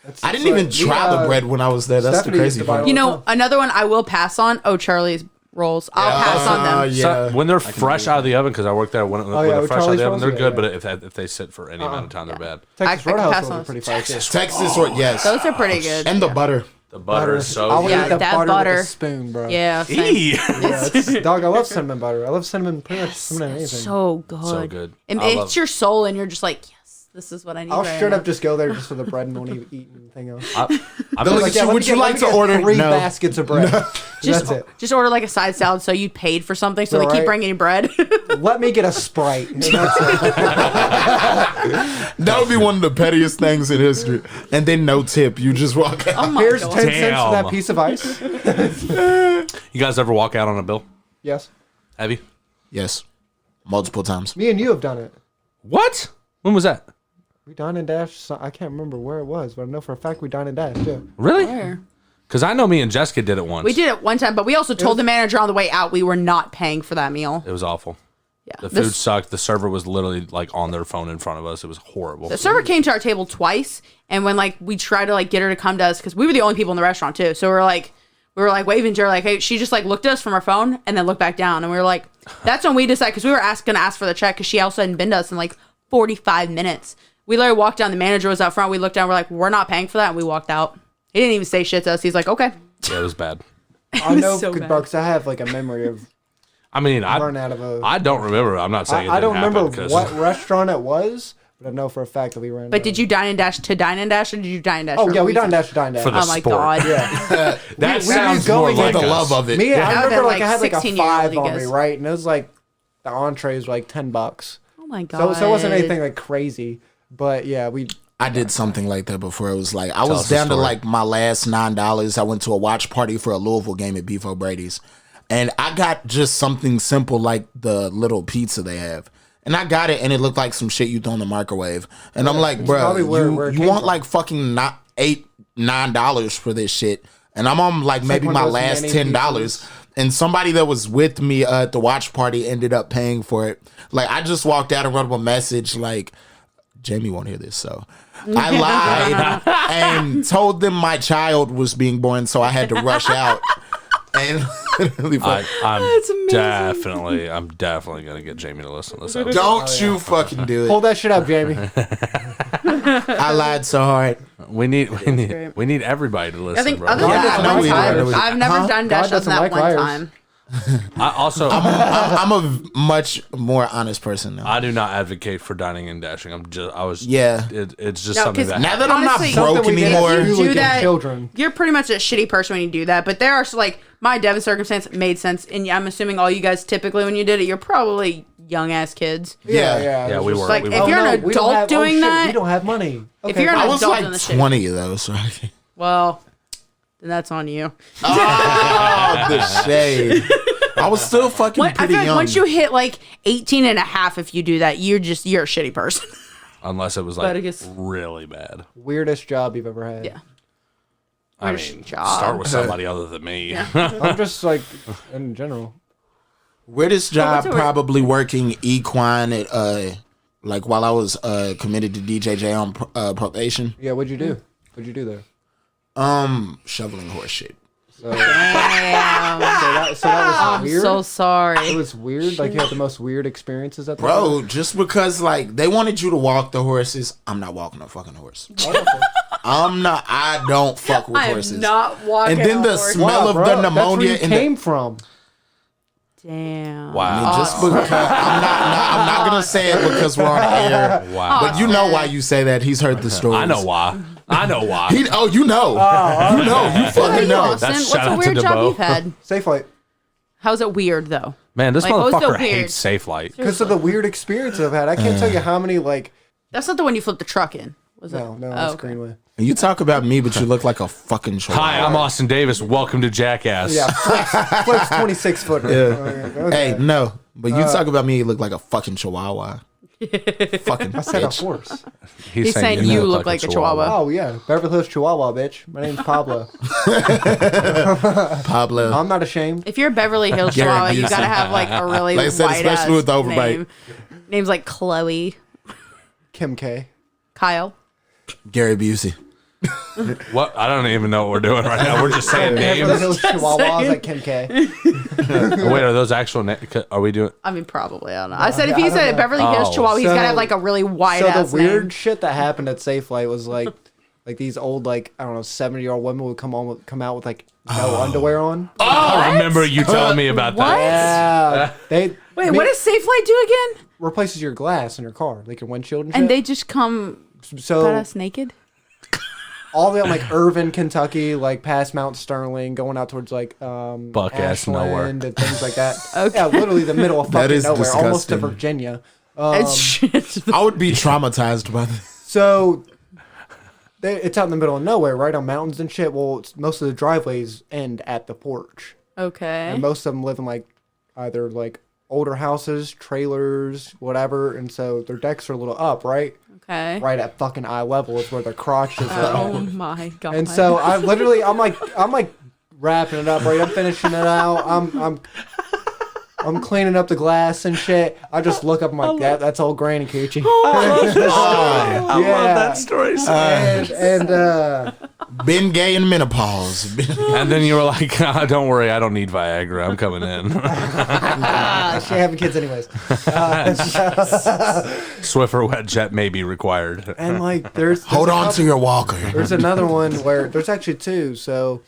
That's I didn't just even like- try the bread when I was there. That's Stephanie the used crazy to buy part. all You the know, time. another one I will pass on. Oh, Charlie's rolls. I'll pass on them. Yeah. When they're fresh out of the oven, because I work there, when yeah, they're with fresh out of Charlie's the oven, rolls? they're Yeah, good. yeah. But if they sit for any amount of time, they're bad. Texas I can Roadhouse pass will on be pretty fire too. Texas or yes. Those are pretty good. And the butter. The butter is so I would good. Yeah, eat the that butter, butter. with a spoon, bro. Yeah. same. Eee. Yeah, dog, I love cinnamon butter. I love cinnamon pretty much cinnamon anything. So good. So good. And I it's love- your soul, and you're just like, yes, this is what I need. I'll right straight now. up just go there just for the bread and won't even eat anything else. I've They'll been look at you, let would me you get- like let to me get order? 3 No. baskets of bread. That's it. Just order like a side salad, so you paid for something, so they keep Right. bringing you bread. Let me get a Sprite. And that's it. That would be one of the pettiest things in history. And then no tip. You just walk out. Oh my Here's God. 10 cents for Damn. that piece of ice. You guys ever walk out on a bill? Yes. Have you? Yes. Multiple times. Me and you have done it. What? When was that? We dined and dashed. I can't remember where it was, but I know for a fact we dined and dashed. Yeah. Really? Where? Because I know me and Jessica did it once. We did it one time, but we also told the manager on the way out we were not paying for that meal. It was awful. Yeah. The food sucked. The server was literally like on their phone in front of us. It was horrible. The server came to our table twice, and when like we tried to like get her to come to us, because we were the only people in the restaurant too, so we were like waving to her like, hey, she just like looked at us from her phone and then looked back down, and we were like, that's when we decided, because we were gonna ask for the check, because she also hadn't been to us in like 45 minutes. We literally walked down. The manager was out front. We looked down. We're like, we're not paying for that, and we walked out. He didn't even say shit to us. He's like, okay. Yeah, it was bad. I know so because bad. I have like a memory of I mean, running out of a. I don't remember. I'm not saying I it don't didn't remember happen, 'cause- what restaurant it was, but I know for a fact that we ran. But did you dine and dash to dine and dash, or did you dine and dash? Oh for a yeah, we reason? dined dash, dined dash. For the Oh my sport. god. Yeah. That we sounds were more going like For the us. love of it. Me, I I've remember been, like I like, had like a 16-year-old 5 on me, guys. right? And it was like the entrees were like $10. Oh my god. So it wasn't anything like crazy, but yeah, we. I did something like that before. It was like I us was the down to story. like my last $9. I went to a watch party for a Louisville game at Beef O'Brady's, and I got just something simple like the little pizza they have. And I got it, and it looked like some shit you throw in the microwave. And I'm like, bro, probably where it you came want from. like fucking not $9 for this shit. And I'm on like maybe one my of those last mini $10. pieces. And somebody that was with me at the watch party ended up paying for it. Like, I just walked out and wrote him a message like, Jamie won't hear this, so I lied and told them my child was being born, so I had to rush out. And literally, I'm definitely gonna get Jamie to listen to this episode. don't you fucking do Pull it. that shit up, Jamie. I lied so hard. We need everybody to listen, I think bro. other than God that doesn't one like time, liars. I've never done God dash other doesn't than that like one liars. time. I'm a much more honest person now. I do not advocate for dining and dashing. Yeah. It's just No, something 'cause that Now that Honestly, I'm not broke something we did anymore, as You you do look that- at children. You're pretty much a shitty person when you do that, but there are like my Devin circumstance made sense, and I'm assuming all you guys typically when you did it, you're probably young ass kids. Yeah. Yeah, we were. Like, we if were. you're an we don't adult have- doing shit, that- we don't have money. If Okay, you're an I was adult like in the shit. 20 of those. So Well, then that's on you. oh, the shade. I was still fucking I pretty feel like young. once you hit like 18 and a half, if you do that, you're a shitty person. Unless it was But I like guess- really bad. weirdest job you've ever had. Yeah. I Weirdest mean, job. start with somebody other than me. I'm just like in general. Weirdest job, what's a- probably working equine at like while I was committed to DJJ on probation. Yeah, what'd you do? What'd you do there? Shoveling horse shit. So, Damn. that was I'm weird. so It sorry. was weird. Like you had the most weird experiences at the Bro, just because like they wanted you to walk the horses, I'm not walking a fucking horse. I don't fuck with I am horses. not walking. And then a the horse. smell of the That's pneumonia where you in came from. Damn. Wow. just because I'm not gonna say it because we're on air. Wow. But you know why you say that. He's heard the story. I know why. I know why. You know. You fucking know. Austin, That's what's shout a out to weird job DeBo. you've had? Safe flight. How's it weird though? Man, this Like, what was the motherfucker weird? hates Safe Light. Because of the weird experience I've had. I can't tell you how many like That's not the one you flipped the truck in, was it? no, Oh, that's okay. Greenway. You talk about me, but you look like a fucking chihuahua. Hi, I'm Austin Davis. Welcome to Jackass. Yeah, flips 26 foot. Hey, no. But you talk about me, you look like a fucking chihuahua. Fucking I said a bitch. horse. He's saying you look like a chihuahua. Oh yeah, Beverly Hills Chihuahua, bitch. My name's Pablo. Pablo. I'm not ashamed. If you're a Beverly Hills Gary Chihuahua, you Busey. gotta have like a really Like I said, white especially ass with the overbite. name. Names like Chloe, Kim K. Kyle. Gary Busey. What? I don't even know what we're doing right now. We're just saying Beverly names. Hills Chihuahua is like Kim K. Wait, are those actual names? Are we doing? I mean, probably. I don't know. I said if he said Beverly Hills Oh. Chihuahua, he's So- gotta have like a really white So ass the weird name. shit that happened at Safe Flight was like these old like I don't know 70-year-old women would come out with like no underwear on. I remember you telling me about What? that. Yeah, they Wait, what does Safe Light do again? replaces your glass in your car, like your windshield and shit. And they just come so butt ass naked? all the way up like Irvin, Kentucky, like past Mount Sterling, going out towards like Buck ass Ashland nowhere. and things like that. Okay. Yeah, literally the middle of That fucking is nowhere, almost to disgusting. Virginia. It's I would be traumatized by this. So it's out in the middle of nowhere, right on mountains and shit. Well, most of the driveways end at the porch, okay. and most of them live in like either like older houses, trailers, whatever, and so their decks are a little up, right Okay. at fucking eye level is where their crotch is. Oh my god. And so I'm like wrapping it up, right? I'm finishing it out. I'm cleaning up the glass and shit. I just look up, I'm like, that's old Granny Coochie. I Yeah. love that story. and Been gay in menopause. And then you were like, "Don't worry, I don't need Viagra. I'm coming in." she having kids anyways. Swiffer wet jet may be required. And like, there's Hold a on couple- to your walker. There's another one where there's actually two. So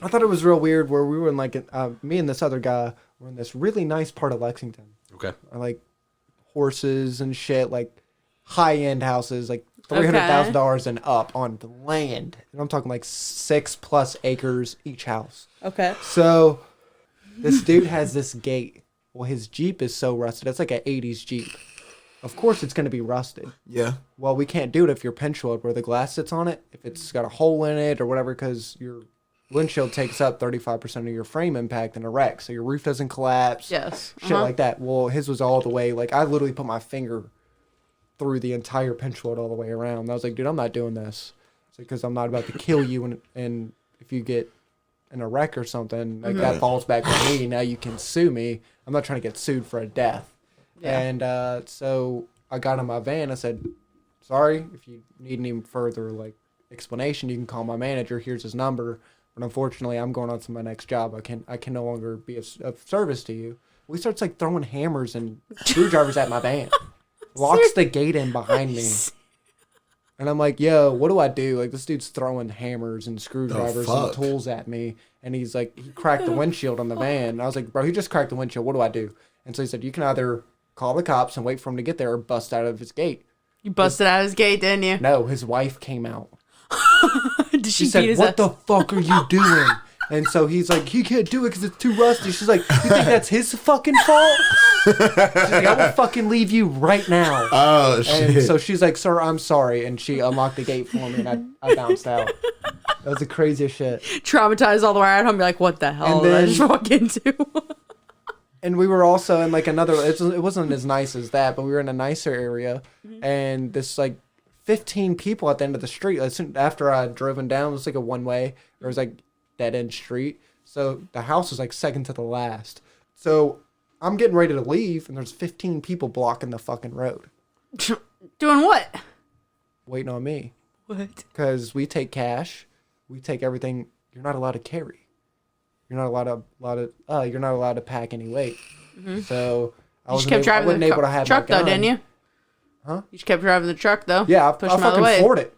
I thought it was real weird where we were in like me and this other guy were in this really nice part of Lexington. Okay. Like horses and shit, like high end houses, like $300,000 and up on the land. And I'm talking like 6+ acres each house. Okay. So this dude has this gate. Well, his Jeep is so rusted. It's like an 80s Jeep. Of course it's going to be rusted. Yeah. Well, we can't do it if your pinch weld where the glass sits on it, if it's got a hole in it or whatever, because your windshield takes up 35% of your frame impact in a wreck, so your roof doesn't collapse. Yes. Shit like that. Well, his was all the way, like, I literally put my finger through the entire pinch load all the way around. I was like, dude, I'm not doing this. Because I'm not about to kill you, and if you get in a wreck or something, like that falls back on me. Now you can sue me. I'm not trying to get sued for a death. Yeah. And so I got in my van. I said, sorry, if you need any further, like, explanation, you can call my manager. Here's his number. But unfortunately, I'm going on to my next job. I can no longer be of service to you. He starts like throwing hammers and screwdrivers at my van. Locks the gate in behind me. And I'm like, yo, what do I do? Like, this dude's throwing hammers and screwdrivers and tools at me. And he's like, he cracked the windshield on the van. And I was like, bro, he just cracked the windshield. What do I do? And so he said, you can either call the cops and wait for him to get there or bust out of his gate. You busted out his gate, didn't you? No, his wife came out. Did she said, what the fuck are you doing? And so he's like, he can't do it because it's too rusty. She's like, you think that's his fucking fault? She's like, I will fucking leave you right now. Oh, shit. And so she's like, sir, I'm sorry. And she unlocked the gate for me, and I bounced out. That was the craziest shit. Traumatized all the way around home. You're like, what the hell did I just walk into? And we were also in like another, it wasn't as nice as that, but we were in a nicer area. And this like 15 people at the end of the street. After I drove them down, it was like a one-way. There was like dead end street. So the house was like second to the last. So I'm getting ready to leave, and there's 15 people blocking the fucking road. Doing what? Waiting on me. What? Because we take cash. We take everything. You're not allowed to carry. You're not allowed to pack any weight. So I wasn't able to have truck my gun. though, didn't you? Huh? You just kept driving the truck though. Yeah, I Push them out of the fucking way. floored it.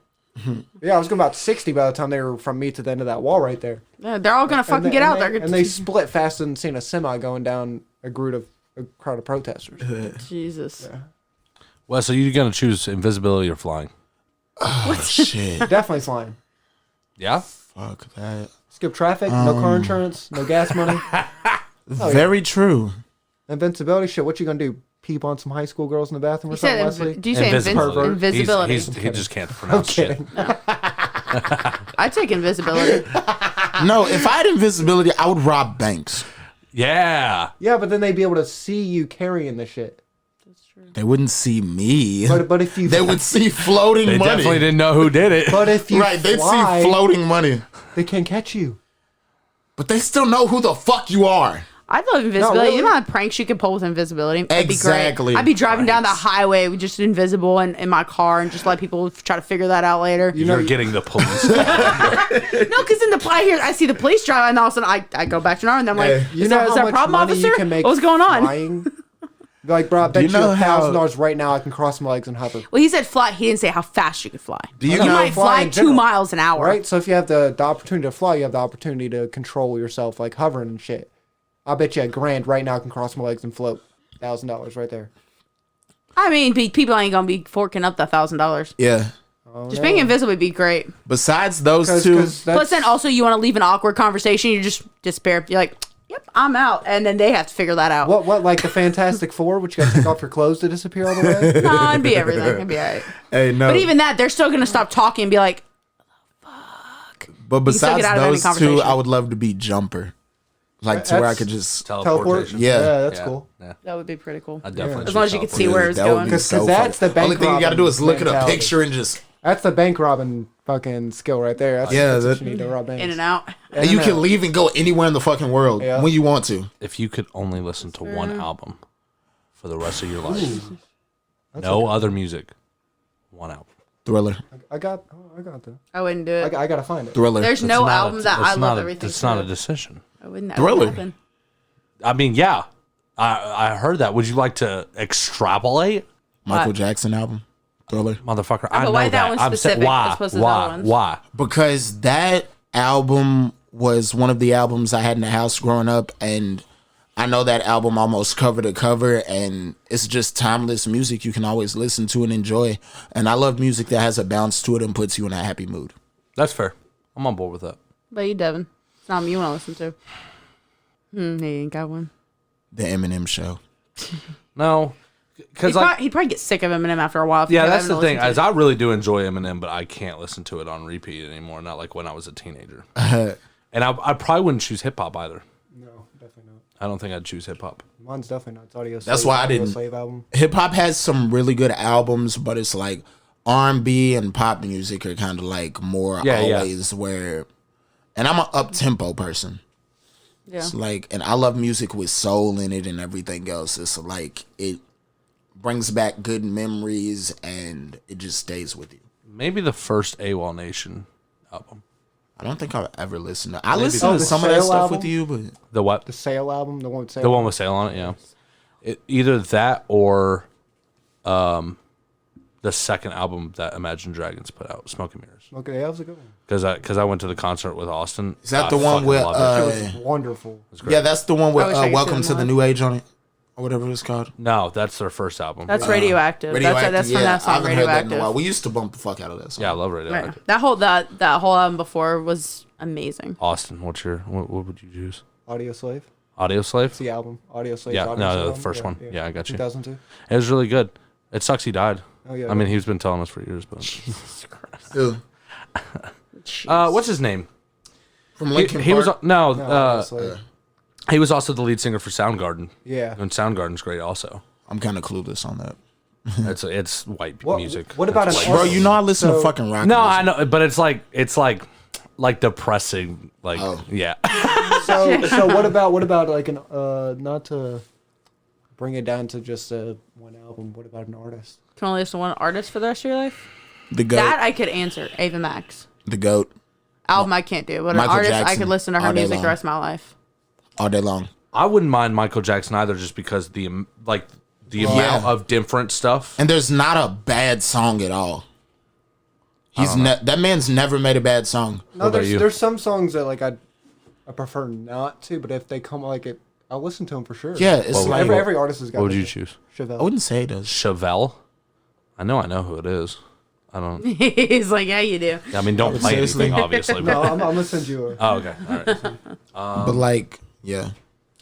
Yeah, I was going about 60 by the time they were from me to the end of that wall right there. Yeah, they're all gonna fucking get out there. And they split faster than seeing a semi going down a crowd of protesters. Jesus. Yeah. Well, so you're gonna choose invisibility or flying? Oh, shit. Definitely flying. Yeah. Fuck that. Skip traffic, no car insurance, no gas money. Very true. Invincibility, shit. What you gonna do? Peep on some high school girls in the bathroom or something, Wesley? Do you say invisibility? He just can't pronounce shit. I'd take invisibility. No, if I had invisibility, I would rob banks. Yeah. Yeah, but then they'd be able to see you carrying the shit. They wouldn't see me. But if you... They would see floating They money. definitely didn't know who did it. But if you They'd fly, see floating money. they can't catch you. But they still know who the fuck you are. I'd love invisibility. really. You know how many pranks you could pull with invisibility? It'd Exactly. be great. I'd be driving down the highway with just invisible in my car and just let people try to figure that out later. You're getting the police. No, because in I see the police drive, and all of a sudden I go back to normal, and I'm like, You is know there how a much problem, money officer? you can make What's going on? flying? Like, bro, I bet you you know how- $1,000 right now I can cross my legs and hover. Well, he said fly. He didn't say how fast you could fly. Do you You know might fly fly in 2 general, miles an hour. Right? So if you have the opportunity to fly, you have the opportunity to control yourself, like hovering and shit. I bet you $1,000 right now I can cross my legs and float. $1,000 right there. I mean, people ain't gonna be forking up the $1,000. Yeah. Just being invisible would be great. Besides those two, Plus, then also you want to leave an awkward conversation. You just despair. You're like, "Yep, I'm out," and then they have to figure that out. What like the Fantastic Four, which you got to take off your clothes to disappear all the way? No, it'd be everything. It'd be alright. hey, no. But even that, they're still gonna stop talking and be like, But still get besides out of any those two, conversation. I would love to be jumper. Like to where I could just Teleport? Teleportation. Yeah. that's cool. Yeah. "That would be pretty cool." I definitely As long as you could see where it's That would going. be 'Cause so that's fun. the bank Only thing you got to do is look at a mentality. picture and just. That's the bank robbing fucking skill right there. That's, Yeah, that's what that- you need to rob banks. In and out. And you can leave and go anywhere in the fucking world Yeah. when you want to. If you could only listen to one album for the rest of your life, no other music, one album. Thriller. I got that. I wouldn't do it. I got to find it. Thriller. There's no album that I love everything. It's not a decision. I wouldn't. Thriller. Happen. I mean, yeah, I heard that. Would you like to extrapolate, Michael Jackson album. Thriller. motherfucker? I know why that that. one's I'm saying specific why? as opposed to the other Why? ones? Why? Because that album was one of the albums I had in the house growing up, and I know that album almost cover to cover, and it's just timeless music you can always listen to and enjoy. And I love music that has a bounce to it and puts you in a happy mood. That's fair. I'm on board with that. But you, Devin, it's not you want to listen to. He ain't got one. The Eminem Show. No, because like, He'd probably get sick of Eminem after a while. If yeah, you that's haven't the thing. listened As I really do enjoy Eminem, but I can't listen to it on repeat anymore. Not like when I was a teenager. And I probably wouldn't choose hip hop either. No, definitely not. I don't think I'd choose hip hop. Mine's definitely not. It's Audio Slave. That's why I Audio didn't. Slave album. Hip hop has some really good albums, but it's like R&B and pop music are kind of like more always where. And I'm an up tempo person. Yeah. It's like, and I love music with soul in it and everything else. It's like it brings back good memories and it just stays with you. Maybe the first AWOL Nation album. I don't think I've ever listened to. I Maybe listened to the some of that Sail stuff album? with you, but The what? The Sail album, the one with Sail. The one with Sail on it, yeah. Either that or the second album that Imagine Dragons put out, Smoke and Mirrors. Okay, that was a good one. Because I went to the concert with Austin. is that I the one fucking with? loved it. It was wonderful. It was great. Yeah, that's the one with I wish I could Welcome see to them the live. New Age on it, or whatever it's called. No, that's their first album. That's Radioactive. That's from that I song, haven't heard that in a Radioactive. while. We used to bump the fuck out of that song. Yeah, I love Right. Radioactive. That whole album before was amazing. Austin, what would you choose? Audio Slave. Audio Slave? It's the album. Audio Slave. Yeah, Audio no, Slave the album. first one. Yeah, I got you. 2002. It was really good. It sucks he died. Oh yeah. I mean, he's been telling us for years, but Ew. what's his name? From Linkin He was Park. Audio Slave. he was also the lead singer for Soundgarden, Yeah. and Soundgarden's great also. I'm kind of clueless on that. It's white What- music. what about It's an white- Bro, you know I listen to So- fucking rock. No, music. I know, but it's like depressing. Like Oh. yeah, So what about like an not to bring it down to just one album? What about an artist? Can only listen to one artist for the rest of your life? The goat. That I could answer. Ava Max. The goat. Album I can't do, but an Michael artist I Jackson could listen to her all day music long. the rest of my life. All day long. I wouldn't mind Michael Jackson either, just because the amount of different stuff. And there's not a bad song at all. That man's never made a bad song. No, about you? there's some songs that like I prefer not to, but if they come like it, I'll listen to them for sure. Yeah, it's like Every artist has got. What would you like, choose? Chevelle. I wouldn't say it does. Chevelle? I know who it is. I don't. He's like, yeah, you do. I mean, don't play Seriously? anything, obviously. No, But, I'm gonna send you a. oh, okay. All right. But like, yeah.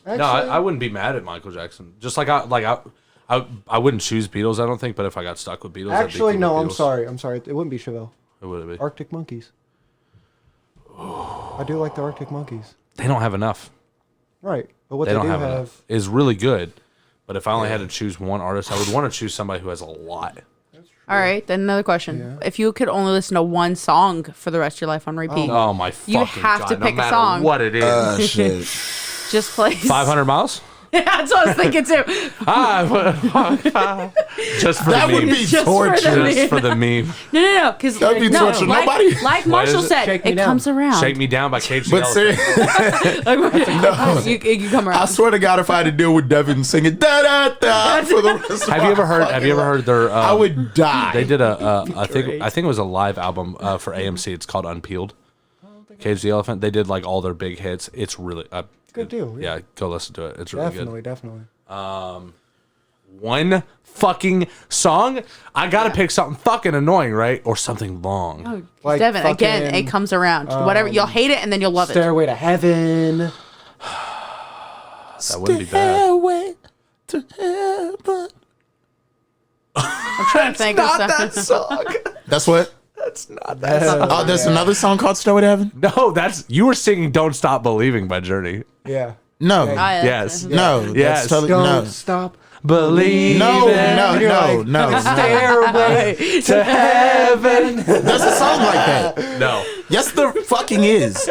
Actually, No, I wouldn't be mad at Michael Jackson. Just like I wouldn't choose Beatles. I don't think, but if I got stuck with Beatles, I'd be actually cool no. with I'm Beatles. sorry. I'm sorry. It wouldn't be Chevelle. Who would it be? Arctic Monkeys. I do like the Arctic Monkeys. They don't have enough. Right, but what They they, don't do have have, enough. Is really good, but if I only had to choose one artist, I would want to choose somebody who has a lot. All right, then another question. Yeah. If you could only listen to one song for the rest of your life on repeat, Oh my fucking You have god! to pick a no matter song. what it is. Shit. just play. 500 miles. That's what I was thinking too. Just for That the would meme. be Just for torture. the- Just for the meme. No, because That'd be torture. like, Nobody- like Marshall is it? said, Shake Me it Down. comes around. Shake Me Down by Cage the But Elephant. seriously, you come around. I swear to God, if I had to deal with Devin singing da da da for the rest of Have my you ever heard? fucking Have you ever life, heard their? I would die. They did I think it was a live album for AMC. It's called Unpeeled. Cage the Elephant. They did like all their big hits. It's really Good deal. Yeah, go listen to it. It's really Definitely. one fucking song. I gotta pick something fucking annoying, right? Or something long. Oh, Like Devin, again, fucking, it comes around. Whatever, you'll hate it and then you'll love it. Stairway to Heaven. That wouldn't be bad. Stairway to heaven. I'm trying to think of something. song. That's what. That's not that song. Oh, there's another song called Stairway to Heaven. No, that's you were singing "Don't Stop Believing" by Journey. Yeah. No, Oh, yeah, Yes. no, Yes. that's totally Don't no. stop. Believe. No, no, You're no, like, no, no. Stairway to Heaven. There's a song like that. No. Yes, there fucking is.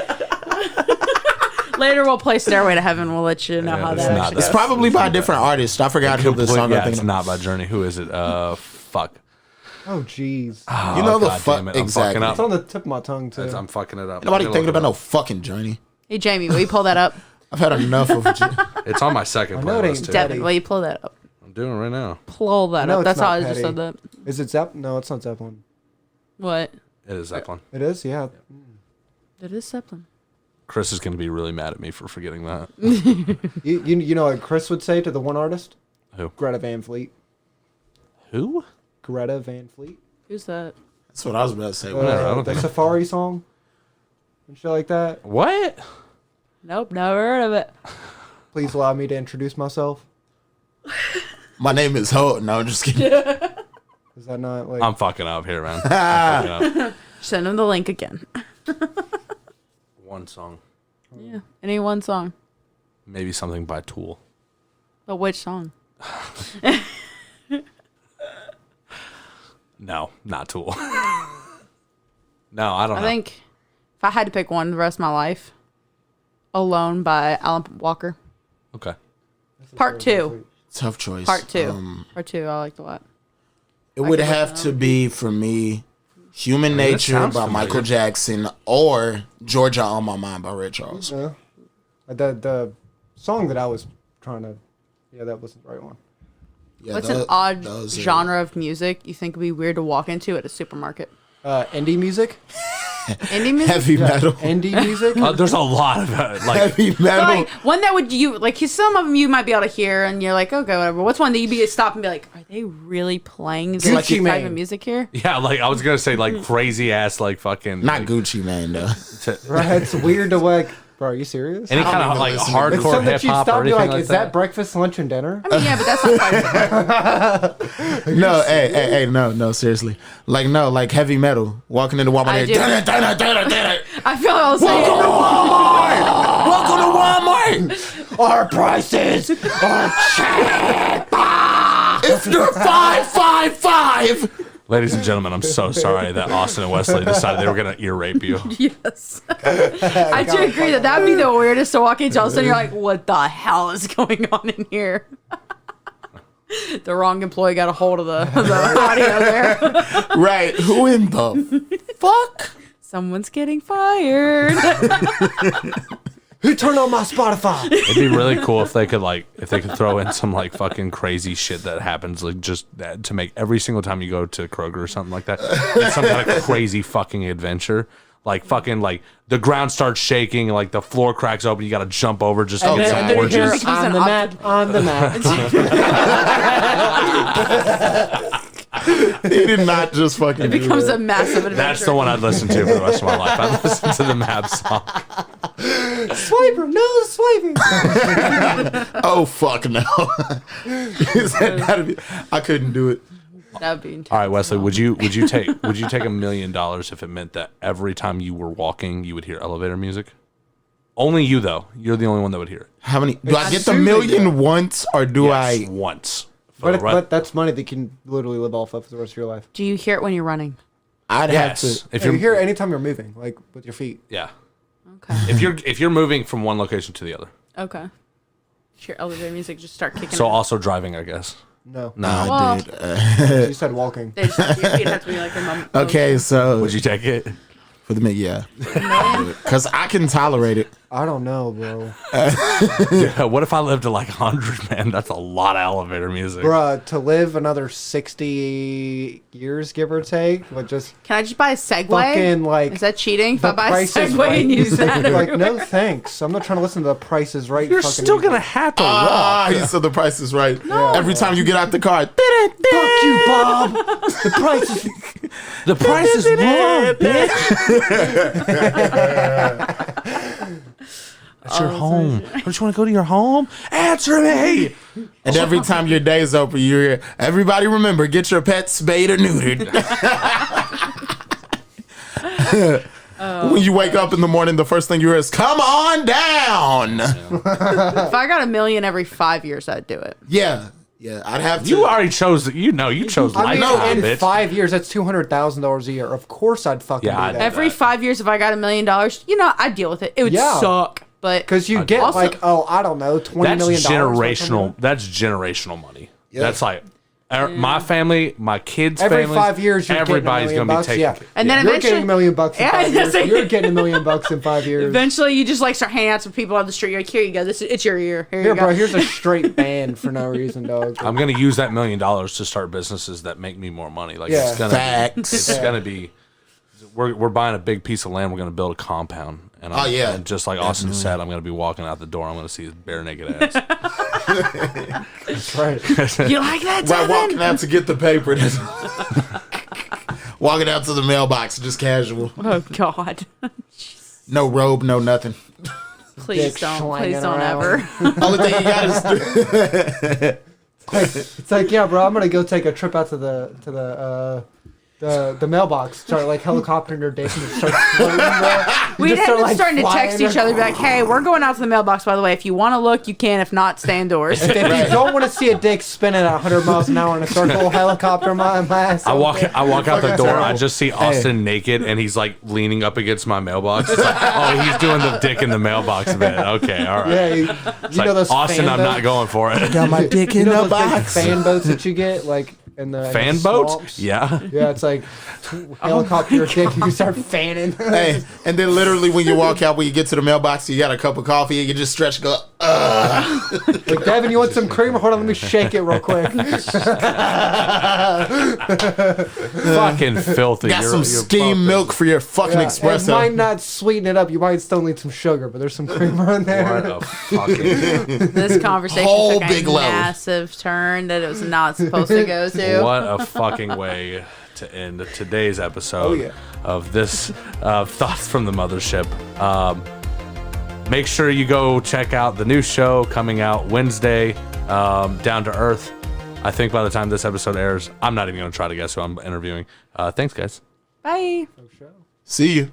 Later we'll play Stairway to Heaven. We'll let you know Yeah, how it's that not actually It's goes. probably by a different artist. I forgot who the song I'm Yeah, it's thinking of. not by Journey. Who is it? Fuck. Oh, jeez. You know the God fuck damn it, I'm exactly. fucking up. It's on the tip of my tongue, too. I'm fucking it up. Nobody I'm thinking gonna about look no fucking Journey. Hey, Jamie, will you pull that up? I've had enough of it. it up. It's on my second know it ain't playlist too. dead. Devin, will you pull that up? I'm doing it right now. Pull that No, up. it's That's how not I just petty. said that. Is it Zeppelin? No, it's not Zeppelin. What? It is Zeppelin. It is? Yeah. It is Zeppelin. Chris is going to be really mad at me for forgetting that. You know what Chris would say to the one artist? Who? Greta Van Fleet. Who? Greta Van Fleet. Who's that? That's what I was about to say. Whatever, I don't the think- Safari song and shit like that. What? Nope, never heard of it. Please allow me to introduce myself. My name is Ho. No, I'm just kidding. Is that not like... I'm fucking up here, man. I'm fucking up. Send him the link again. One song. Yeah. Any one song. Maybe something by Tool. But which song? No, not Tool. No, I don't I know. think if I had to pick one the rest of my life, Alone by Alan Walker. Okay. Part 2. Tough choice. Part 2. Part 2 I liked a lot. It would could look have it to be for me, Human that Nature sounds by familiar. Michael Jackson or Georgia on My Mind by Ray Charles. Yeah. The song that I was trying to, that wasn't the right one. Yeah, What's an odd those are- genre of music you think would be weird to walk into at a supermarket? Indie music. Indie music? Heavy metal. Indie music. There's a lot of like. Heavy So, metal. like one that would you like some of them you might be able to hear and you're like okay whatever. What's one that you'd be stop and be like are they really playing this like, Gucci type of Mane. music here? Yeah, like I was gonna say, like crazy ass, like fucking. Not like, Gucci Mane though. Right, it's weird to like. Bro, are you serious? Any I don't kind of even like listen to It's hardcore something hip that you hop stop or and be anything like, like is that. that breakfast, lunch, and dinner? I mean yeah but that's not quite No, hey, no, seriously. Like heavy metal. Walking into Walmart. I do. Dun. I feel like I was saying Welcome to Walmart. Our prices are It's your 555. Ladies and gentlemen, I'm so sorry that Austin and Wesley decided they were gonna ear rape you. yes. I do agree that that'd be the weirdest to walk into all of a sudden you're like what the hell is going on in here? The wrong employee got a hold of the audio there. Right. Who in the fuck? Someone's getting fired. Who turned on my Spotify? It'd be really cool if they could throw in some like fucking crazy shit that happens like just that to make every single time you go to Kroger or something like that. It's some kind of crazy fucking adventure. Like fucking like the ground starts shaking, like the floor cracks open, you gotta jump over just to And get then- some and then you hear oranges. becomes On an the mat, on the mat. He did not just fucking. It becomes a massive adventure. That's the one I'd listen to for the rest of my life. I'd listen to the map song. Swiper, no swiping. Oh fuck no. I couldn't do it. That'd be intense. All right, Wesley, would you take $1 million if it meant that every time you were walking you would hear elevator music? Only you though. You're the only one that would hear it. How many? Do I It's get the soothing, million though. once or do Yes, I? once. But that's money that you can literally live off of for the rest of your life. Do you hear it when you're running? I'd Yes. have to. If You you're hear it anytime you're moving, like with your feet. yeah. Okay. If you're moving from one location to the other. Okay. Hear elevator music just start kicking. So in. also driving, I guess. No. No. Well- Dude. You said walking. They just your feet have to be like a moment. Okay, so Would you take it? for the yeah, because I can tolerate it. I don't know, bro. Yeah, what if I lived to like 100, man? That's a lot of elevator music. Bruh, to live another 60 years, give or take, but just Can I just buy a Segway? fucking like. Is that cheating? If I the buy a Price is Segway Right and use that, like, no thanks. I'm not trying to listen to the Price is Right. You're fucking still music. gonna have to Ah, walk. he said the price is right. Every time you get out the car, Fuck you, Bob. The price is. The price is wrong, bitch. It's your home. I just want to go to your home. Answer me. and every time your day's over, you hear everybody remember get your pet spayed or neutered. When you wake up in the morning, the first thing you hear is "Come on down." if I got $1 million every 5 years, I'd do it. Yeah, I'd have to. You already chose. You chose I mean, lifetime, in bitch. 5 years, that's $200,000 a year. Of course, I'd fucking Yeah, do I'd- that. Every 5 years, if I got $1 million, I'd deal with it. It would Yeah. suck, but Because you get Also- like, I don't know, $20 That's million. generational. That's generational money. That's like my family, my kids' Every families, 5 years, you're everybody's getting $1 million gonna be bucks. taken. Yeah. And then You're eventually- getting $1 million bucks in Yeah, 5 years. that's- You're getting $1 million bucks in 5 years. eventually you just like start hanging out with people on the street. You're like, here you go. It's your year. Here Here, you go. bro, here's a straight band for no reason, dog. I'm gonna use that $1 million to start businesses that make me more money. Like Yeah. it's gonna Facts. It's gonna be. We're buying a big piece of land. We're gonna build a compound. And Oh, yeah. and just like Austin said, I'm gonna be walking out the door. I'm gonna see his bare naked ass. That's right. You like that, Right, Devin? walking out to get the paper. Walking out to the mailbox, just casual. Oh God! No robe, no nothing. Please Dick don't. slanging Please don't around. ever. Only thing you got is It's like, yeah, bro, I'm gonna go take a trip out to the the mailbox start like helicoptering their dick and just start floating, bro. We'd just end start, up starting to flying text each other, be like, "Hey, we're going out to the mailbox. By the way, if you want to look, you can. If not, stay indoors." If you don't want to see a dick spinning at 100 miles an hour in a circle, helicopter my ass. I walk out the door. I terrible. just see Austin naked, and he's like leaning up against my mailbox. It's like, oh, he's doing the dick in the mailbox bit. Okay, all right. Yeah, you It's know like, those Austin, fan I'm not boats? going for it. Got my dick You in know the those big box. fan boats that you get like in the Fan the boats? swamps? Yeah. Yeah, it's like helicopter your dick and you start fanning. Hey, and then literally when you walk out, when you get to the mailbox, you got a cup of coffee, and you just stretch and go, Like, Devin, you want some creamer? Hold on, let me shake it real quick. Fucking filthy. got some You're steamed pumping. milk for your fucking Yeah, it espresso. might not sweeten it up. You might still need some sugar, but there's some creamer in there. What a fucking This conversation Whole took big a load. massive turn that it was not supposed to go to. what a fucking way to end today's episode of this Thoughts from the Mothership. Make sure you go check out the new show coming out Wednesday, Down to Earth. I think by the time this episode airs, I'm not even going to try to guess who I'm interviewing. Thanks, guys. Bye. See you.